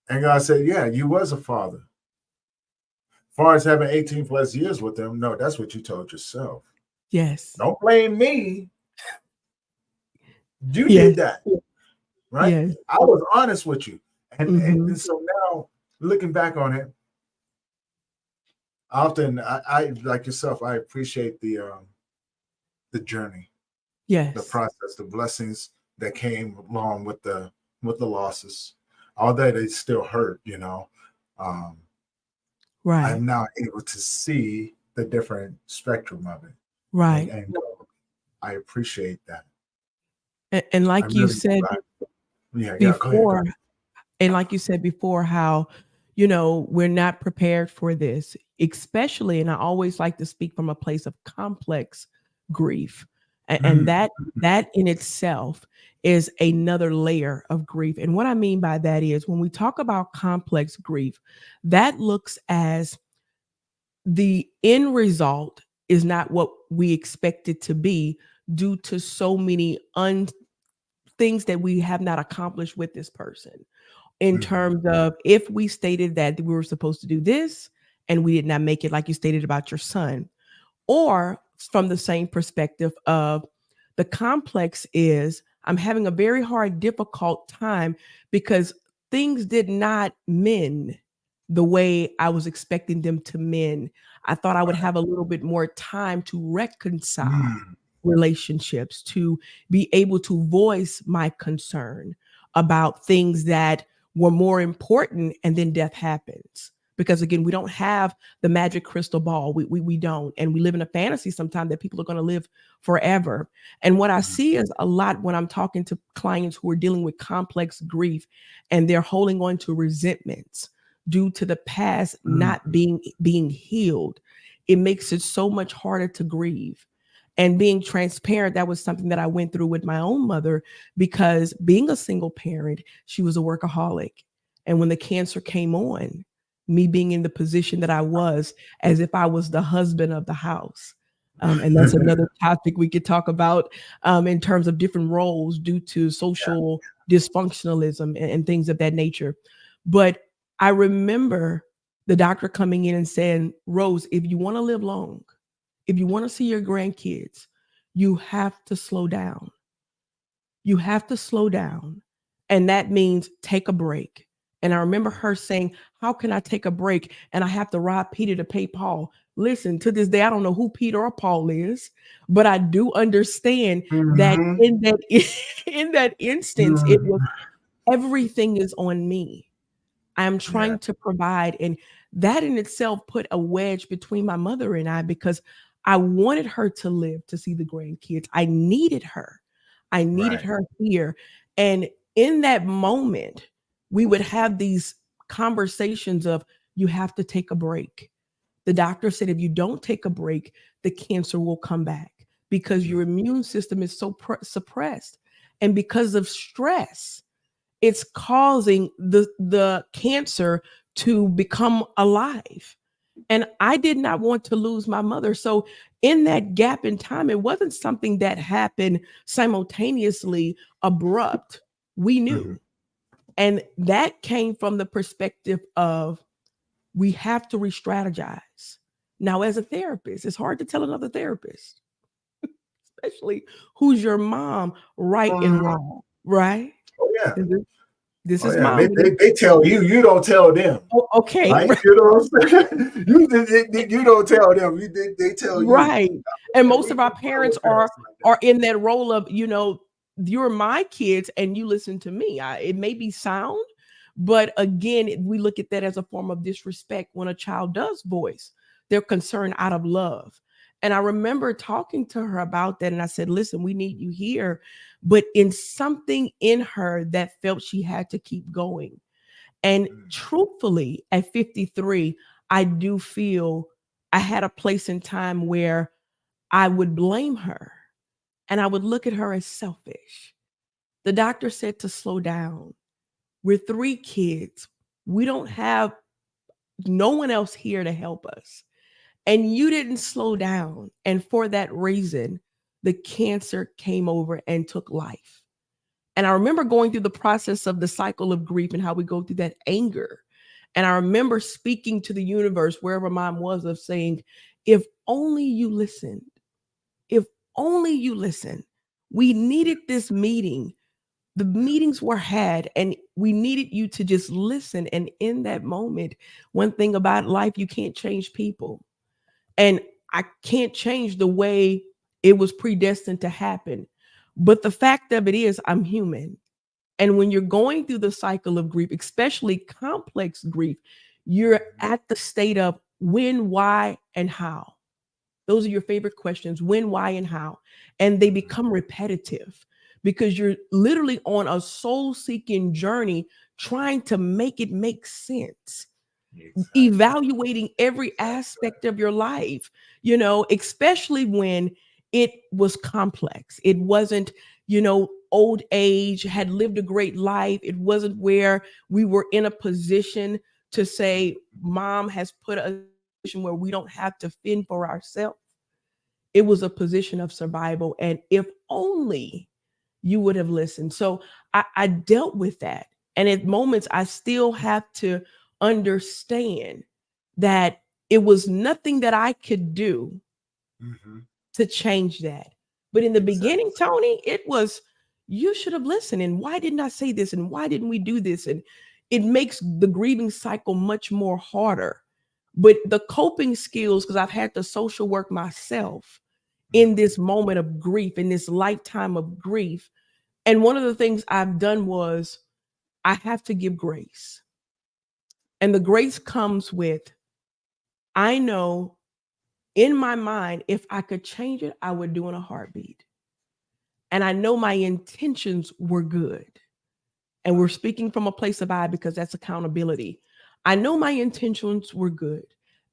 And God said, yeah, you was a father. As far as having 18 plus years with them, no, that's what you told yourself. Yes. Don't blame me. You Yes. did that, right? Yes. I was honest with you. And, Mm-hmm. and so now, looking back on it, often I like yourself, I appreciate the journey, the Yes. process, the blessings that came along with the losses. Although they still hurt, um, Right. I'm now able to see the different spectrum of it, and Right. I appreciate that. And like I'm you really said glad. Yeah. Go ahead. before, and like you said before, how, we're not prepared for this, especially, and I always like to speak from a place of complex grief. And Mm, that in itself is another layer of grief. And what I mean by that is when we talk about complex grief, that looks as the end result is not what we expect it to be due to so many things that we have not accomplished with this person, in mhm, terms of if we stated that we were supposed to do this and we did not make it, like you stated about your son, or from the same perspective of the complex is I'm having a very hard, difficult time because things did not mend the way I was expecting them to mend. I thought I would right. have a little bit more time to reconcile Mm, relationships, to be able to voice my concern about things that were more important, and then death happens. Because again, we don't have the magic crystal ball. We don't. And we live in a fantasy sometimes that people are going to live forever. And what I mm, see is a lot when I'm talking to clients who are dealing with complex grief and they're holding on to resentments due to the past not mm, being healed. It makes it so much harder to grieve. And being transparent, that was something that I went through with my own mother, because being a single parent, she was a workaholic. And when the cancer came on, me being in the position that I was, as if I was the husband of the house. And that's another topic we could talk about, in terms of different roles due to yeah. social dysfunctionalism and things of that nature. But I remember the doctor coming in and saying, Rose, if you want to live long, if you want to see your grandkids, you have to slow down. You have to slow down. And that means take a break. And I remember her saying, how can I take a break? And I have to rob Peter to pay Paul. Listen, to this day, I don't know who Peter or Paul is, but I do understand that Mhm, in that in that instance, it mhm. was everything is on me. I'm Yeah, trying to provide. And that in itself put a wedge between my mother and I, because I wanted her to live to see the grandkids. I needed her. I needed right. her here. And in that moment, we would have these conversations of, you have to take a break. The doctor said, if you don't take a break, the cancer will come back because Mm, your immune system is so suppressed. And because of stress, it's causing the cancer to become alive. And I did not want to lose my mother. So in that gap in time, it wasn't something that happened simultaneously, abrupt. We knew. mhm. And that came from the perspective of, we have to re-strategize. Now, as a therapist, it's hard to tell another therapist, especially who's your mom, right and Mhm. wrong, right? Oh yeah. This Oh is yeah. mom. They tell you, you don't tell them. Oh, okay. Right? You know what I'm saying? You don't tell them. They tell you. Right. And And most we of our deal parents with parents like that. are in that role of, you're my kids and you listen to me. It may be sound, but again, we look at that as a form of disrespect when a child does voice their concern out of love. And I remember talking to her about that, and I said, listen, we need you here. But in something in her that felt she had to keep going. And Mm, truthfully, at 53, I do feel I had a place in time where I would blame her and I would look at her as selfish. The doctor said to slow down. We're three kids. We don't have no one else here to help us. And you didn't slow down. And for that reason, the cancer came over and took life. And I remember going through the process of the cycle of grief and how we go through that anger. And I remember speaking to the universe, wherever mom was, of saying, if only you listened, if only you listened. We needed this meeting. The meetings were had, and we needed you to just listen. And in that moment, one thing about life, you can't change people. And I can't change the way it was predestined to happen. But the fact of it is, I'm human. And when you're going through the cycle of grief, especially complex grief, you're at the state of when, why, and how. Those are your favorite questions: when, why, and how. And they become repetitive because you're literally on a soul seeking journey trying to make it make sense, evaluating every aspect of your life, especially when it was complex. It wasn't, old age, had lived a great life. It wasn't where we were in a position to say, mom has put us in a position where we don't have to fend for ourselves. It was a position of survival. And if only you would have listened. So I dealt with that. And at moments, I still have to understand that it was nothing that I could do to change that. But in the beginning, Tony, it was, you should have listened. And why didn't I say this? And why didn't we do this? And it makes the grieving cycle much more harder. But the coping skills, because I've had to social work myself in this moment of grief, in this lifetime of grief. And one of the things I've done was I have to give grace. And the grace comes with, I know in my mind, if I could change it, I would do in a heartbeat. And I know my intentions were good. And we're speaking from a place of I, because that's accountability. I know my intentions were good.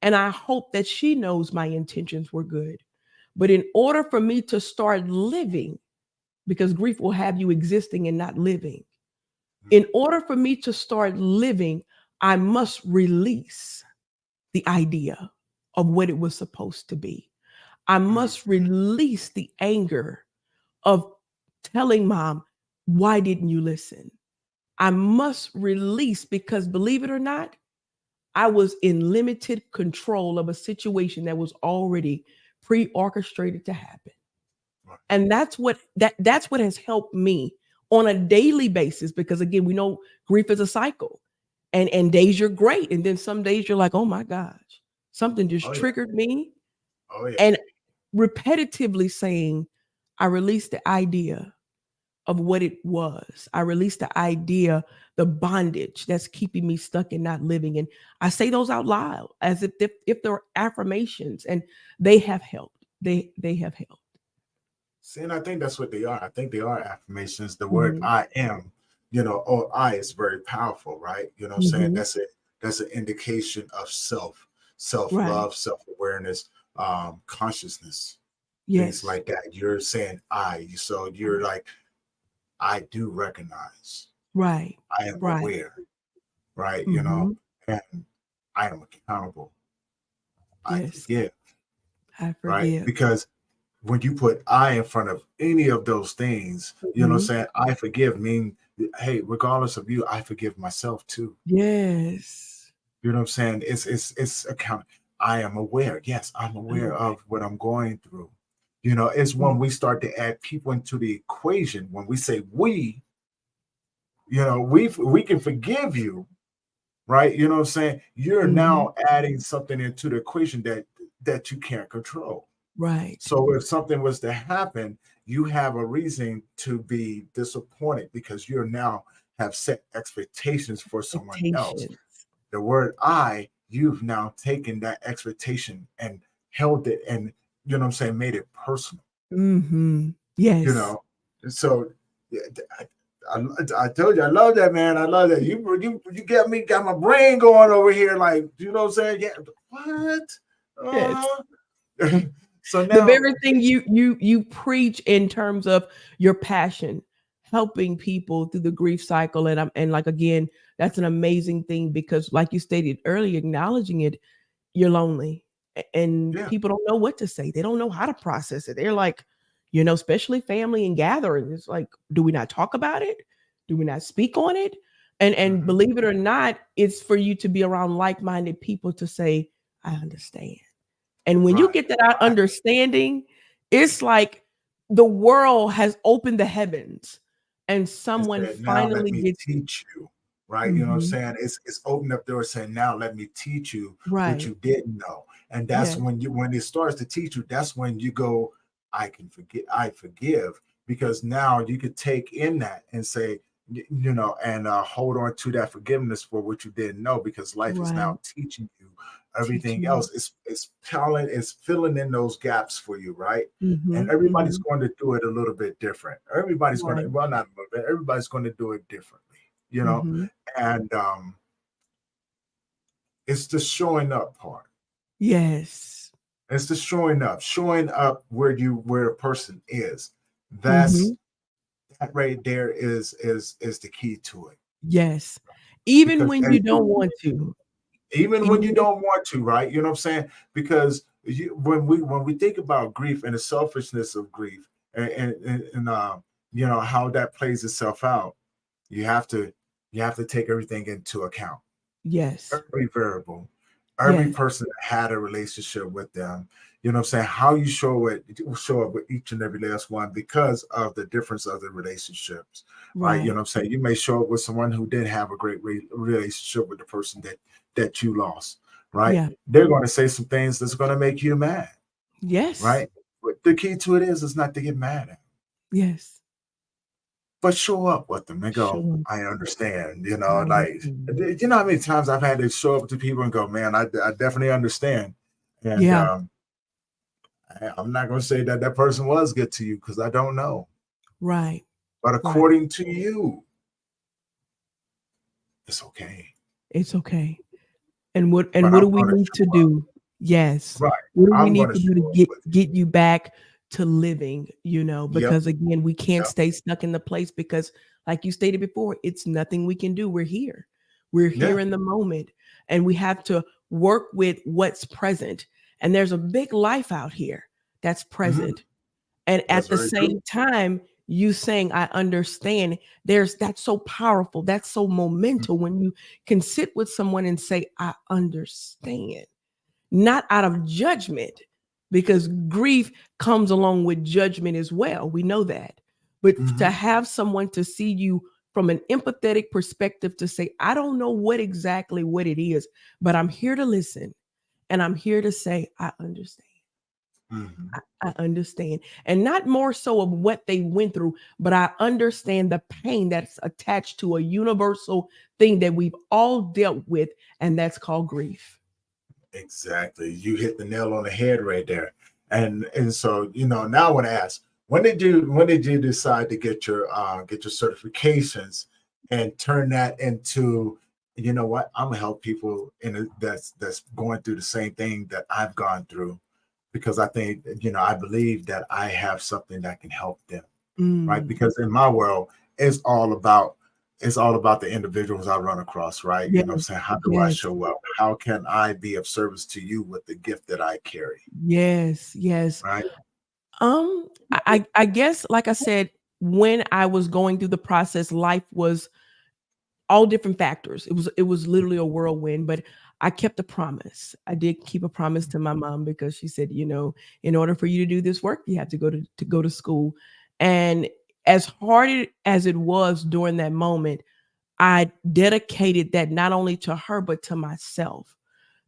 And I hope that she knows my intentions were good. But in order for me to start living, because grief will have you existing and not living, in order for me to start living, I must release the idea of what it was supposed to be. I must release the anger of telling mom, why didn't you listen? I must release, because believe it or not, I was in limited control of a situation that was already pre-orchestrated to happen. And that's what has helped me on a daily basis, because again, we know grief is a cycle. And days you're great. And then some days you're like, oh my gosh, something just triggered me. And repetitively saying, I released the idea of what it was. I released the idea, the bondage that's keeping me stuck and not living. And I say those out loud as if they're affirmations, and they have helped. They have helped. See, and I think that's what they are. I think they are affirmations. The word I am, or I is very powerful, right? You know what I'm saying? That's it. That's an indication of self-love, Right. self-awareness, consciousness, things Yes. like that. You're saying I, so you're like, I do recognize, Right. I am Right. aware, right? Mhm. And I am accountable. I Yes. forgive, I right? forgive. Because when you put I in front of any of those things, saying I forgive mean, hey, regardless of you, I forgive myself too. Yes. You know what I'm saying? It's account. I am aware. Yes, I'm aware of what I'm going through. It's when we start to add people into the equation, when we say we can forgive you, right? You know what I'm saying? You're now adding something into the equation that you can't control. Right. So if something was to happen, you have a reason to be disappointed, because you're now have set expectations for someone else. The word I, you've now taken that expectation and held it, and made it personal. Yes. So I told you, I love that, man. I love that. You got my brain going over here, like, you know what I'm saying? Yeah, what? Yes. So The now, very thing you preach in terms of your passion, helping people through the grief cycle. And like, again, that's an amazing thing, because like you stated earlier, acknowledging it, you're lonely, and people don't know what to say. They don't know how to process it. They're like, especially family and gatherings. It's like, do we not talk about it? Do we not speak on it? And Mhm. believe it or not, it's for you to be around like-minded people to say, I understand. And when you Right. get that understanding, it's like the world has opened the heavens and And someone said, now let finally me gets. teach you. Right. You know what I'm Mhm. saying? It's opened up doors saying, now let me teach you what Right. you didn't know. And that's Yes. when it starts to teach you, that's when you go, I can forget, I forgive. Because now you could take in that and say, and hold on to that forgiveness for what you didn't know, because life is Right. now teaching you everything Teaching you. else. It's filling in those gaps for you, right? And Mhm. everybody's Mhm. going to do it a little bit different. Everybody's going to, Right. well, not a little bit, everybody's going to do it differently, you know. Mhm. And it's the showing up part. Yes. It's the showing up where a person is. That's Mhm. that right there is the key to it. Yes. Even Because when you don't want to. even when you Even don't want to, right? You know what I'm saying? Because when we think about grief and the selfishness of grief, and how that plays itself out, you have to take everything into account. yes. Every variable, every Yes. person that had a relationship with them. You know what I'm saying? How you show up with each and every last one because of the difference of the relationships, right? You know Right. what I'm saying? You may show up with someone who didn't have a great relationship with the person that you lost, right? Yeah. They're going to say some things that's going to make you mad, Yes. right? But the key to it is not to get mad at, Yes. but show up with them and go, Sure. I understand, I like, understand. you know how many times I've had to show up to people and go, man, I definitely understand. And Yeah. I'm not going to say that that person was good to you because I don't know. Right. But Right. according to you, it's okay. It's okay. And But what I'm do we going to need to show up. do? Yes. Right. What do we I'm need going to to do to show up get with you. get you back to living, Yep. because again, we can't Yep. stay stuck in the place because like you stated before, it's nothing we can do. We're here. We're Yeah. here in the moment and we have to work with what's present. And there's a big life out here that's Mhm. present. And That's at the very true. same time, you saying, I understand, that's so powerful. That's so Mhm. momental when you can sit with someone and say, I understand, not out of judgment, because grief comes along with judgment as well. We know that. But to Mhm. have someone to see you from an empathetic perspective to say, I don't know what it is, but I'm here to listen and I'm here to say, I understand. Mhm. I understand. And not more so of what they went through, but I understand the pain that's attached to a universal thing that we've all dealt with, and that's called grief. Exactly. You hit the nail on the head right there. And so, now I want to ask, when did you decide to get your certifications and turn that into, you know what, I'm gonna help people that's going through the same thing that I've gone through, because I think, I believe that I have something that can help them, right? Mm. Because in my world, it's all about it's all about the individuals I run across, right? You know what I'm Yes, saying? How do I yes, show up? How can I be of service to you with the gift that I carry, yes, yes. right? I guess, like I said, when I was going through the process, life was all different factors. It was literally a whirlwind, but I kept a promise. I did keep a promise to my mom because she said, in order for you to do this work, you have to go to school. And as hard as it was during that moment, I dedicated that not only to her but to myself.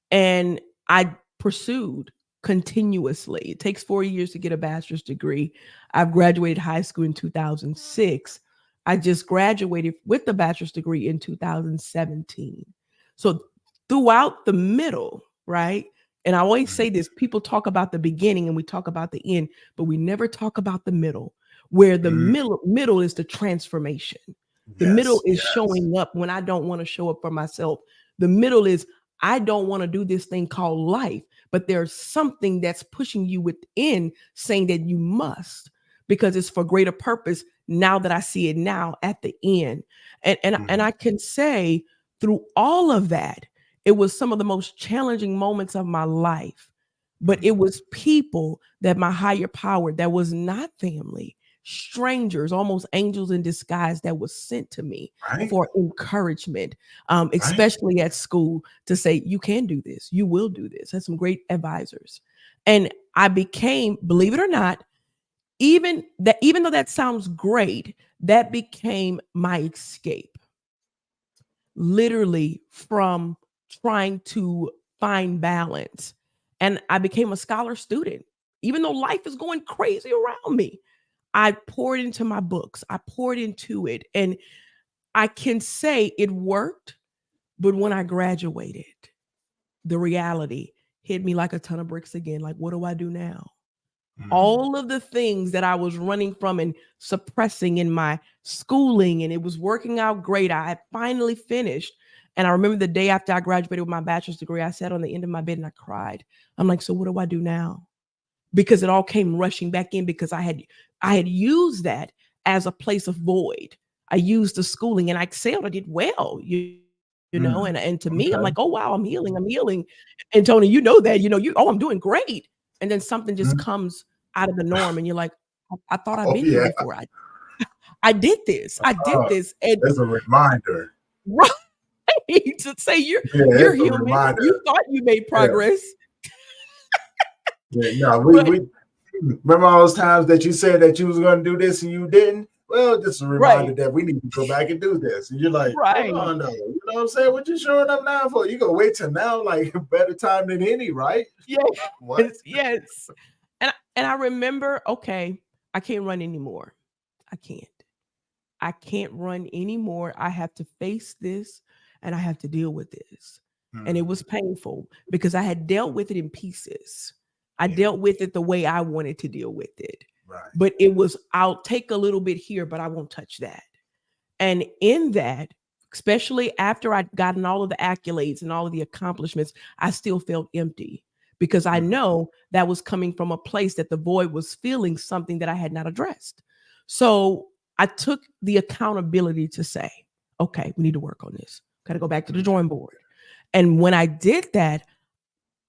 And I pursued continuously. It takes 4 years to get a bachelor's degree. I've graduated high school in 2006. I just graduated with the bachelor's degree in 2017. So throughout the middle, right? And I always Mhm. say this, people talk about the beginning and we talk about the end, but we never talk about the middle, where the Mhm. middle is the transformation. The middle Yes, is yes. showing up when I don't want to show up for myself. The middle is I don't want to do this thing called life, but there's something that's pushing you within saying that you must because it's for greater purpose now that I see it now at the end. And Mhm. I can say through all of that, it was some of the most challenging moments of my life. but it was people that my higher power, that was not family, strangers, almost angels in disguise, that was sent to me Right. for encouragement, Right. especially at school, to say, you can do this, you will do this. Had some great advisors. And I became, believe it or not, even though that sounds great, that became my escape, literally, from trying to find balance. And I became a scholar student. Even though life is going crazy around me, I poured into my books, I poured into it. And I can say it worked. But when I graduated, the reality hit me like a ton of bricks again. Like, what do I do now? All of the things that I was running from and suppressing in my schooling, and it was working out great. I had finally finished. And I remember the day after I graduated with my bachelor's degree, I sat on the end of my bed and I cried. I'm like, so what do I do now? Because it all came rushing back in, because I had used that as a place of void. I used the schooling and I excelled. I did well, and to me, I'm Okay. like, oh wow, I'm healing. I'm healing. And Tony, you know that, I'm doing great. And then something just comes out of the norm, and you're like, I thought I've Oh been here yeah. before. I did this. I did Uh, this. And it's a reminder. right, to say Yeah, you're it's a human. reminder. You thought you made Yeah. progress. Yeah. No, But we remember all those times that you said that you was going to do this and you didn't. Well, just a reminder right, that we need to go back and do this. And you're like, hold right. on, though. You know what I'm saying? What you showing up now for? You gonna wait till now, like better time than any, right? What? Yes, yes. And I remember, okay, I can't run anymore. I can't. I can't run anymore. I have to face this and I have to deal with this. And it was painful because I had dealt with it in pieces. I Yeah. dealt with it the way I wanted to deal with it. Right. But it was, I'll take a little bit here, but I won't touch that. And in that, especially after I'd gotten all of the accolades and all of the accomplishments, I still felt empty, because I know that was coming from a place that the void was feeling something that I had not addressed. So I took the accountability to say, okay, we need to work on this. Got to go back to the drawing board. And when I did that,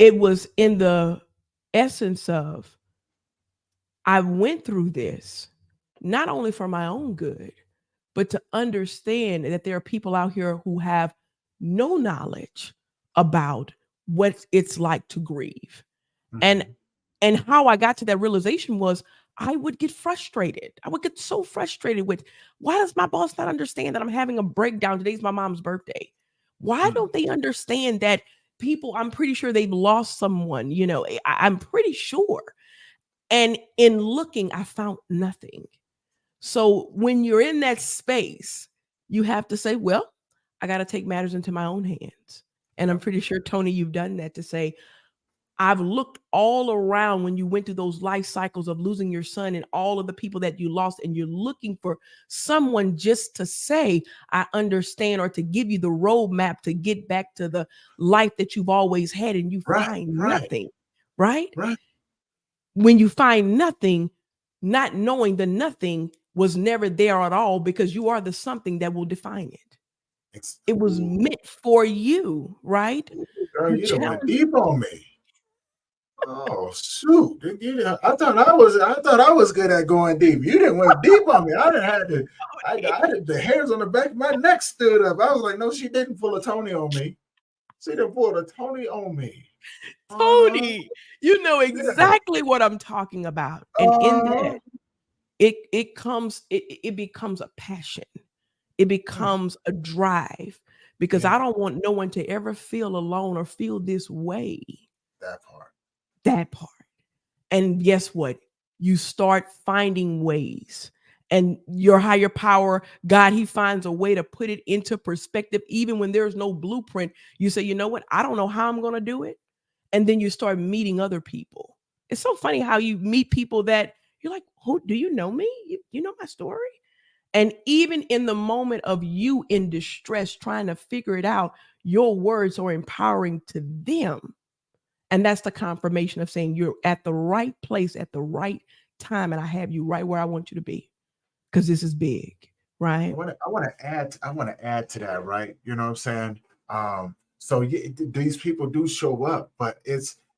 it was in the essence of, I went through this not only for my own good, but to understand that there are people out here who have no knowledge about what it's like to grieve. And how I got to that realization was, I would get frustrated. I would get so frustrated with, why does my boss not understand that I'm having a breakdown? Today's my mom's birthday. Why don't they understand that people, I'm pretty sure they've lost someone, I'm pretty sure. And in looking, I found nothing. So when you're in that space, you have to say, well, I got to take matters into my own hands. And I'm pretty sure, Tony, you've done that, to say, I've looked all around when you went through those life cycles of losing your son and all of the people that you lost, and you're looking for someone just to say, I understand, or to give you the roadmap to get back to the life that you've always had, and you Right. find Right. nothing, right? Right. When you find nothing, not knowing the nothing was never there at all, because you are the something that will define it. It was meant for you, right? Girl, You you done went challenge. deep on me. Oh shoot! I thought I was good at going deep. You didn't went deep on me. I didn't have to. I had the hairs on the back of my neck stood up. I was like, no, she didn't pull a Tony on me. She didn't pull a Tony on me. Uh-huh. Tony, you know Yeah. exactly what I'm talking about. And in Uh-huh. that, it becomes a passion. It becomes a drive, because Yeah, I don't want no one to ever feel alone or feel this way. that part. That part. And guess what? You start finding ways. And your higher power, God, He finds a way to put it into perspective, even when there's no blueprint. You say, you know what? I don't know how I'm going to do it. And then you start meeting other people. It's so funny how you meet people that you're like, who do you know me? You know my story? And even in the moment of you in distress, trying to figure it out, your words are empowering to them. And that's the confirmation of saying you're at the right place at the right time. And I have you right where I want you to be, because this is big, I right? want to. I want to add to that. Right. You know what I'm saying? So these people do show up, but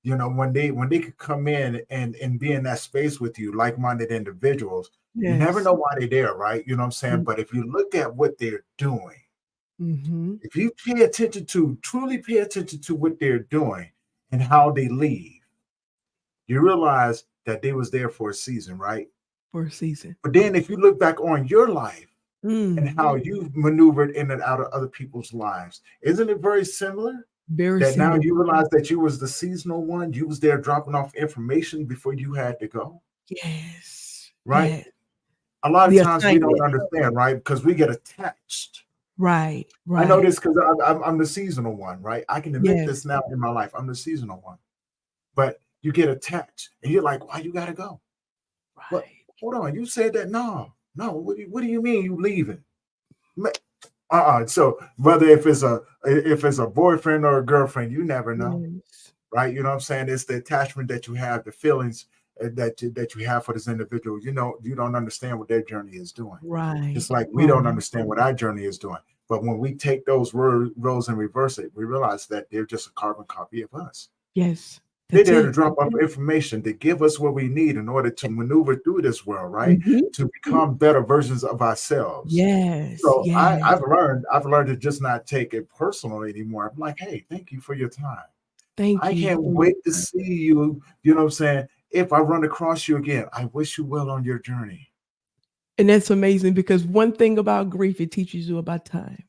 you know, when they could come in and be in that space with you, like-minded individuals, you never Yes. know why they're there, right? You know what I'm saying? But if you look at what they're doing, Mm-hmm. if you truly pay attention to what they're doing and how they leave, you realize that they was there for a season, right? For a season. But then if you look back on your life and Mm. how you've maneuvered in and out of other people's lives, isn't it very similar? Very That now similar. you realize that you was the seasonal one, you was there dropping off information before you had to go, Yes. right? Yes. A lot of The times we don't assignment. understand, right? Because we get attached. Right. I know Right. this because I'm the seasonal one, right? I can admit this Yes. now in my life. I'm the seasonal one. But you get attached and you're like, why you gotta go? But Right. hold on, you said that no. What do you mean you leaving? So whether if it's a boyfriend or a girlfriend, you never know, Yes. right? You know what I'm saying? It's the attachment that you have, the feelings that you have for this individual. You know, you don't understand what their journey is doing. Right. Just like we don't Right. understand what our journey is doing. But when we take those roles and reverse it, we realize that they're just a carbon copy of us. Yes. They're That's there to it. drop off information to give us what we need in order to maneuver through this world, right? Mm-hmm. To become better versions of ourselves. Yes. So Yes. I've learned to just not take it personally anymore. I'm like, hey, thank you for your time. Thank I you can't for your wait to time. see you. You know what I'm saying? If I run across you again, I wish you well on your journey. And that's amazing because one thing about grief, it teaches you about time.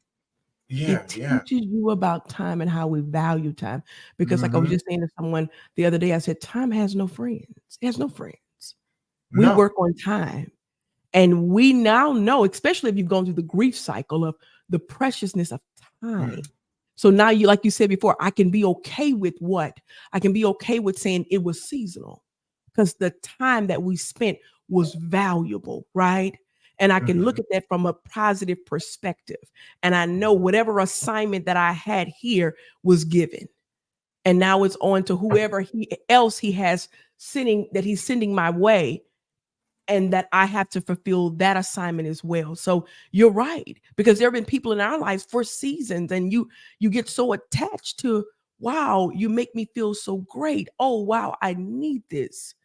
Yeah, It yeah. teaches you about time and how we value time. Because like I was Hmm. just saying to someone the other day, I said, time has no friends. It has no friends. We No. work on time. And we now know, especially if you've gone through the grief cycle of the preciousness of time. Mm. So now you, like you said before, I can be okay with what? I can be okay with saying it was seasonal because the time that we spent was valuable, right? And I can look Hmm. at that from a positive perspective. And I know whatever assignment that I had here was given. And now it's on to whoever else he has he's sending my way, and that I have to fulfill that assignment as well. So you're right, because there have been people in our lives for seasons, and you get so attached to, wow, you make me feel so great. Oh wow, I need this.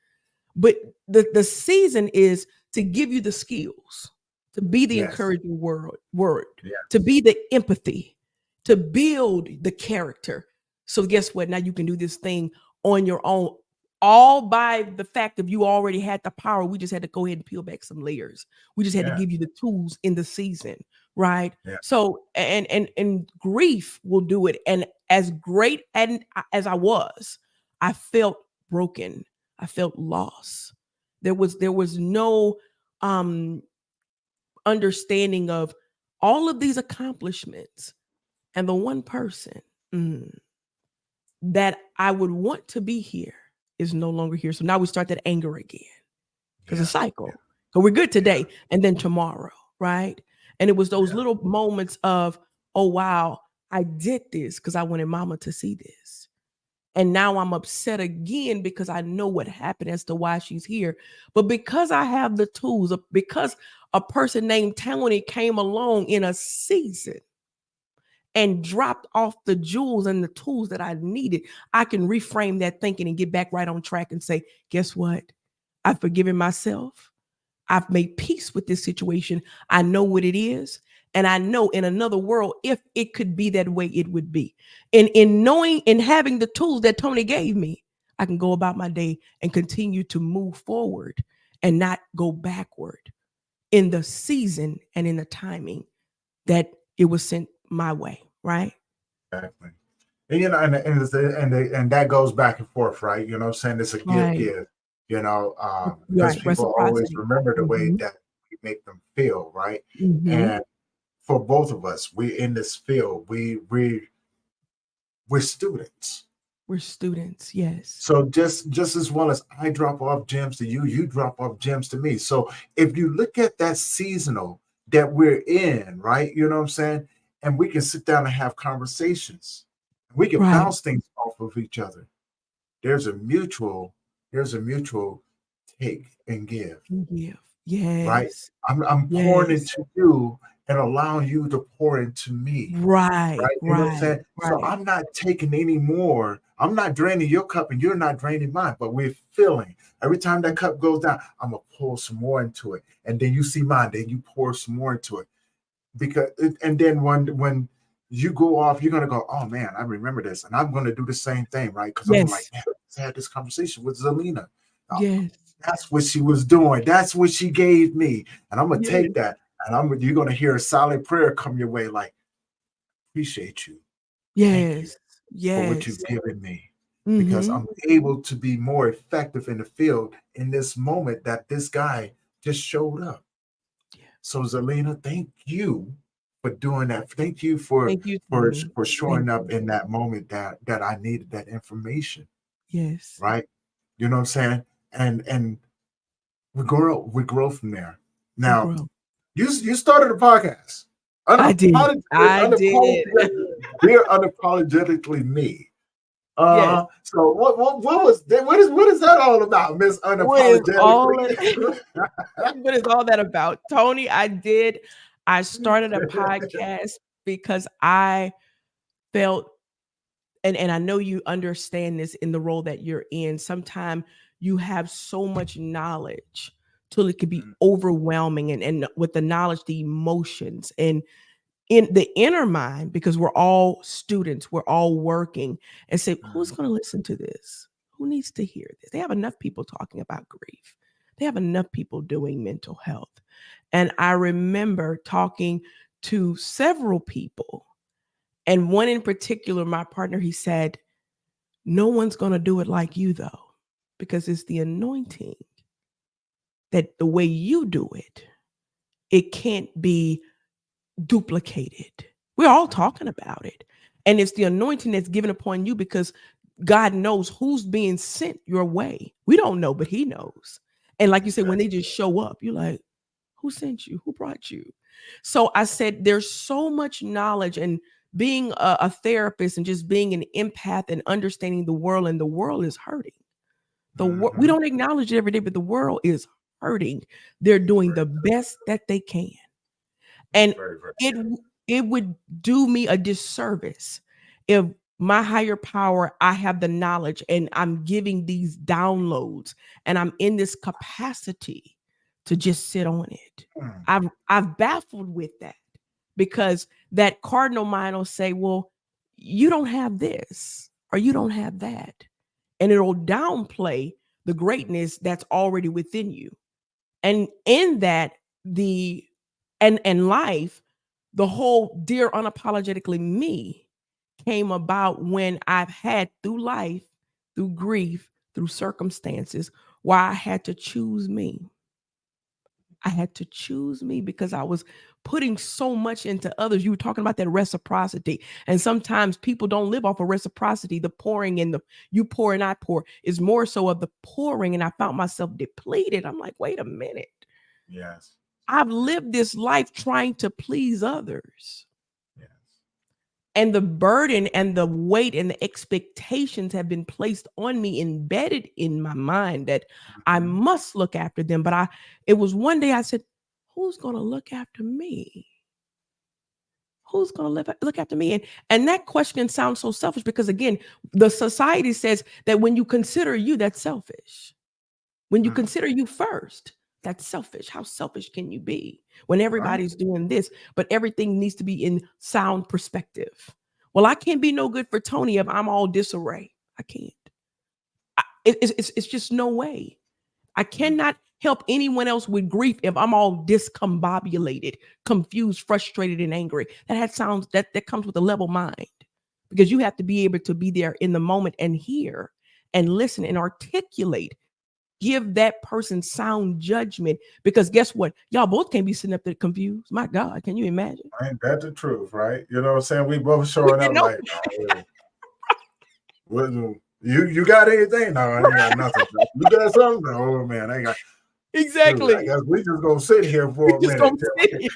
But the season is to give you the skills, to be the Yes. encouraging word, to Yes. be the empathy, to build the character. So guess what? Now you can do this thing on your own, all by the fact that you already had the power. We just had to go ahead and peel back some layers. We just had to Yeah. give you the tools in the season, right? Yeah. So and grief will do it. And as great and as I was, I felt broken. I felt lost. There was no um understanding of all of these accomplishments, and the one person mm, that I would want to be here is no longer here. So now we start that anger again, because a Yeah. Yeah. cycle. So we're good Yeah. today and then tomorrow, right? And it was those Yeah. little moments of, oh wow, I did this because I wanted mama to see this. And now I'm upset again because I know what happened as to why she's here. But because I have the tools, because a person named Tony came along in a season and dropped off the jewels and the tools that I needed, I can reframe that thinking and get back right on track and say, guess what? I've forgiven myself. I've made peace with this situation. I know what it is. And I know in another world, if it could be that way, it would be. And in knowing and having the tools that Tony gave me, I can go about my day and continue to move forward and not go backward in the season and in the timing that it was sent my way. Right. Exactly. And you know, and that goes back and forth, right? You know what I'm saying? It's a Right. give, you know, because Right. people always Reciprocity. remember the way Hmm. that we make them feel, right? Hmm. And for both of us, we in this field, we're students. We're students. Yes. So just as well as I drop off gems to you, you drop off gems to me. So if you look at that seasonal that we're in, right? You know what I'm saying? And we can sit down and have conversations. We can Right. bounce things off of each other. There's a mutual, there's a mutual take and give, Give. right? Yes. I'm pouring Yes. into you and allowing you to pour into me. Right, Right? You know what I'm right, saying? So right. I'm not taking any more I'm not draining your cup and you're not draining mine, but we're filling. Every time that cup goes down, I'm gonna pour some more into it. And then you see mine, then you pour some more into it. And then when you go off, you're gonna go, oh man, I remember this, and I'm gonna do the same thing, right? Because I'm like, Yes. man, I had this conversation with Zelina. Oh, Yes. that's what she was doing. That's what she gave me, and I'm gonna Yes. take that, and you're gonna hear a solid prayer come your way, like, appreciate you, thank you Yes. for what Yes. you've given me, because Mm-hmm. I'm able to be more effective in the field in this moment that this guy just showed up. So Zelina, thank you for doing that. Thank you Thank you, for Tony. for Thank showing up you. in that moment that I needed that information, Yes. right? You know what I'm saying? And we grow from there. We Now, grow. you started a podcast. I did. I did. Dear Unapologetically Me. Yes. So what was that? What is that all about, Miss What is all Unapologetically? of, what is all that about? Tony, I started a podcast because I felt, and I know you understand this in the role that you're in. Sometimes you have so much knowledge till it could be overwhelming, and with the knowledge, the emotions, and in the inner mind, because we're all students, we're all working, and say, who's going to listen to this? Who needs to hear this? They have enough people talking about grief. They have enough people doing mental health. And I remember talking to several people, and one in particular, my partner, he said, no one's going to do it like you, though, because it's the anointing that the way you do it, it can't be duplicated. We're all talking about it. And it's the anointing that's given upon you because God knows who's being sent your way. We don't know, but he knows. And like you said, when they just show up, you're like, who sent you? Who brought you? So I said, there's so much knowledge, and being a therapist and just being an empath and understanding the world, and the world is hurting. We don't acknowledge it every day, but the world is hurting. They're doing the best that they can. And Very, very it it would do me a disservice if my higher power, I have the knowledge and I'm giving these downloads and I'm in this capacity to just sit on it. I've baffled with that, because that cardinal mind will say, well, you don't have this or you don't have that. And it'll downplay the greatness that's already within you. And in that, the and life, the whole Dear Unapologetically Me came about when I've had, through life, through grief, through circumstances, where I had to choose me. I had to choose me because I was putting so much into others. You were talking about that reciprocity. And sometimes people don't live off of reciprocity. The pouring and the you pour and I pour is more so of the pouring. And I found myself depleted. I'm like, wait a minute. Yes. I've lived this life trying to please others. Yes. And the burden and the weight and the expectations have been placed on me, embedded in my mind, that I must look after them. But it was one day I said, who's going to look after me? Who's going to look after me? And that question sounds so selfish, because again, the society says that when you consider you, that's selfish. When you consider you first, that's selfish. How selfish can you be when everybody's doing this, but everything needs to be in sound perspective? Well, I can't be no good for Tony if I'm all disarray. I can't. It's just no way. I cannot help anyone else with grief if I'm all discombobulated, confused, frustrated, and angry. That comes with a level mind, because you have to be able to be there in the moment and hear and listen and articulate. Give that person sound judgment, because guess what? Y'all both can't be sitting up there confused. My God, can you imagine? Ain't that the truth, right? You know what I'm saying? We both We showing up didn't know. like, what, you got anything? No, I ain't got nothing. You got something? No, oh man, I got. Exactly. Dude, I guess we just gonna sit here for a Just minute. gonna sit here.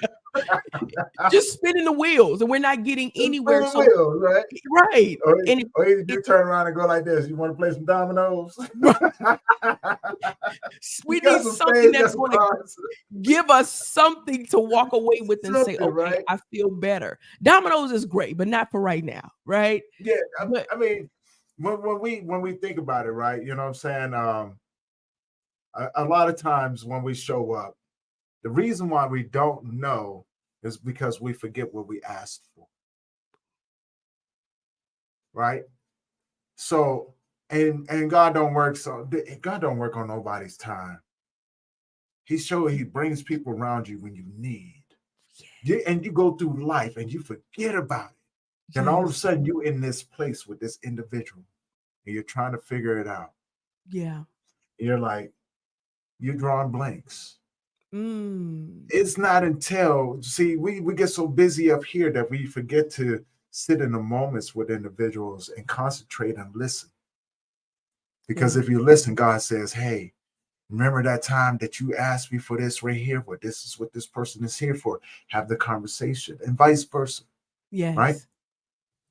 Just spinning the wheels, and we're not getting anywhere. So wheels, right? right. And you turn around and go like this. You want to play some dominoes? We need something that's going to give us something to walk away with and say, okay, right? I feel better. Dominoes is great, but not for right now, right? Yeah, I mean, when we think about it, right? You know what I'm saying? A lot of times when we show up, the reason why we don't know is because we forget what we asked for, right? So and God don't work God don't work on nobody's time. He brings people around you when you need. And you go through life and you forget about it. Then all of a sudden you're in this place with this individual and you're trying to figure it out. Yeah. You're like, you're drawing blanks. Mm. It's not until, see, we get so busy up here that we forget to sit in the moments with individuals and concentrate and listen. Because if you listen, God says, hey, remember that time that you asked me for this right here? Well, this is what this person is here for. Have the conversation and vice versa. Yes. Right?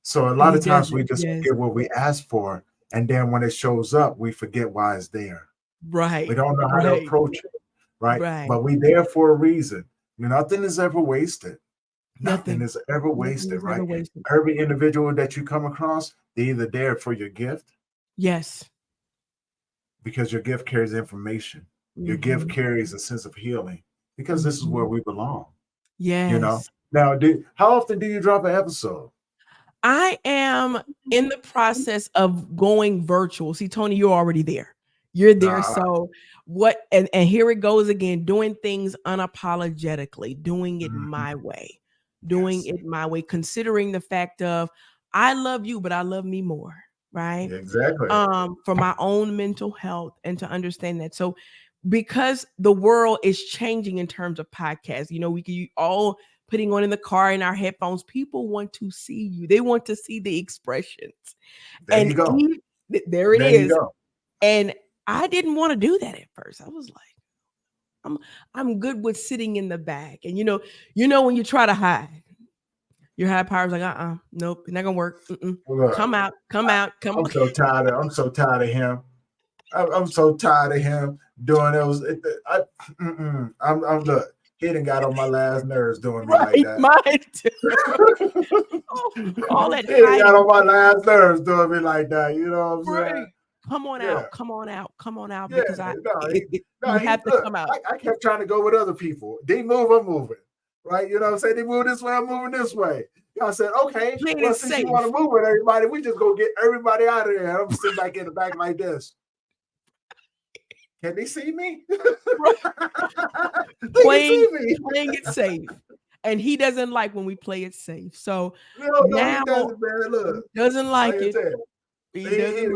So a And lot he of times does we it. just Yes. forget what we asked for. And then when it shows up, we forget why it's there. Right. We don't know how to approach it. Right? Right. But we there for a reason. Nothing is ever wasted. Nothing Nothing. is ever wasted, Nothing's right? ever wasted. Every individual that you come across, they're either there for your gift, Yes. because your gift carries information. Your gift carries a sense of healing, because this is where we belong. Yes. You know. Now, how often do you drop an episode? I am in the process of going virtual. See, Tony, you're already there. You're there. So what, and here it goes again, doing things unapologetically, doing it my way, doing it my way, considering the fact of I love you, but I love me more. Right. Exactly. For my own mental health and to understand that. So because the world is changing in terms of podcasts, we can all putting on in the car in our headphones. People want to see you. They want to see the expressions. There you go. There it is. And I didn't want to do that at first. I was like, I'm good with sitting in the back. And when you try to hide, your high power's like, nope, it's not gonna work. Look, come out. I'm so tired of him. I'm so tired of him doing those. I'm look. He done got on my last nerves doing me like that. Mine too. All that he got on my last nerves doing me like that. You know what I'm saying? Come on out, Yeah, because you have to come out. I kept trying to go with other people. They move, I'm moving. Right? You know what I'm saying? They move this way, I'm moving this way. I said, okay, well, since you want to move with everybody, we just go get everybody out of there. I'm sitting back in the back like this. Can they see me? Playing it safe. And he doesn't like when we play it safe. So no, he doesn't, man. Look, doesn't like it. He done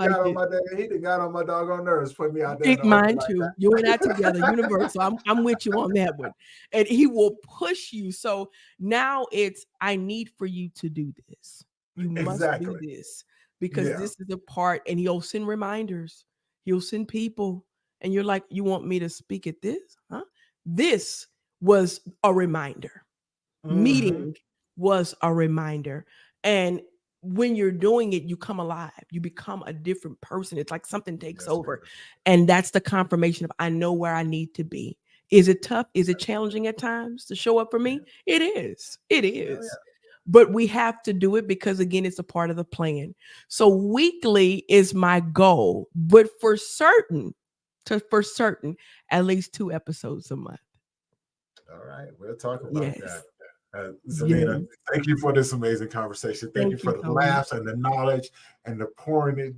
got on my doggone nerves, put me out there. Mine too. Like you and I together, universal. I'm with you on that one. And he will push you. So now it's, I need for you to do this. You must do this, because this is a part, and he'll send reminders. He'll send people. And you're like, you want me to speak at this? Huh? This was a reminder. Meeting was a reminder. And when you're doing it, you come alive. You become a different person. It's like something takes over. And that's the confirmation of, I know where I need to be. Is it tough? Is it challenging at times to show up for me? It is. It is. Yeah. But we have to do it because, again, it's a part of the plan. So weekly is my goal, but for certain, at least 2 episodes a month. All right. We'll talk about that. Zelina, thank you for this amazing conversation. Thank you for the laughs and the knowledge and the pouring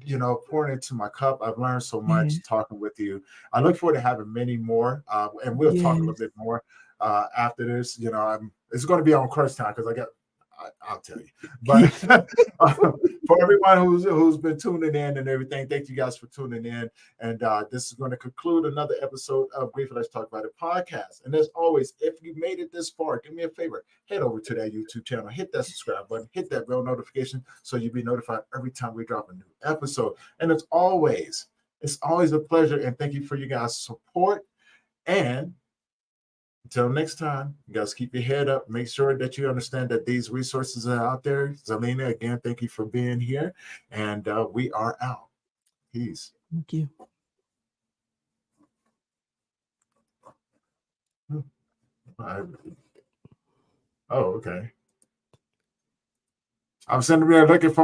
into my cup. I've learned so much talking with you. I look forward to having many more, and we'll talk a little bit more after this. It's going to be on crunch time because I'll tell you. But for everyone who's been tuning in and everything, thank you guys for tuning in. And this is going to conclude another episode of Grief Let's Talk About It podcast. And as always, if you made it this far, do me a favor, head over to that YouTube channel, hit that subscribe button, hit that bell notification so you'll be notified every time we drop a new episode. And it's always a pleasure. And thank you for you guys' support. And until next time, you guys keep your head up. Make sure that you understand that these resources are out there. Zelina, again, thank you for being here. And we are out. Peace. Thank you. Oh, okay. I'm sitting there looking for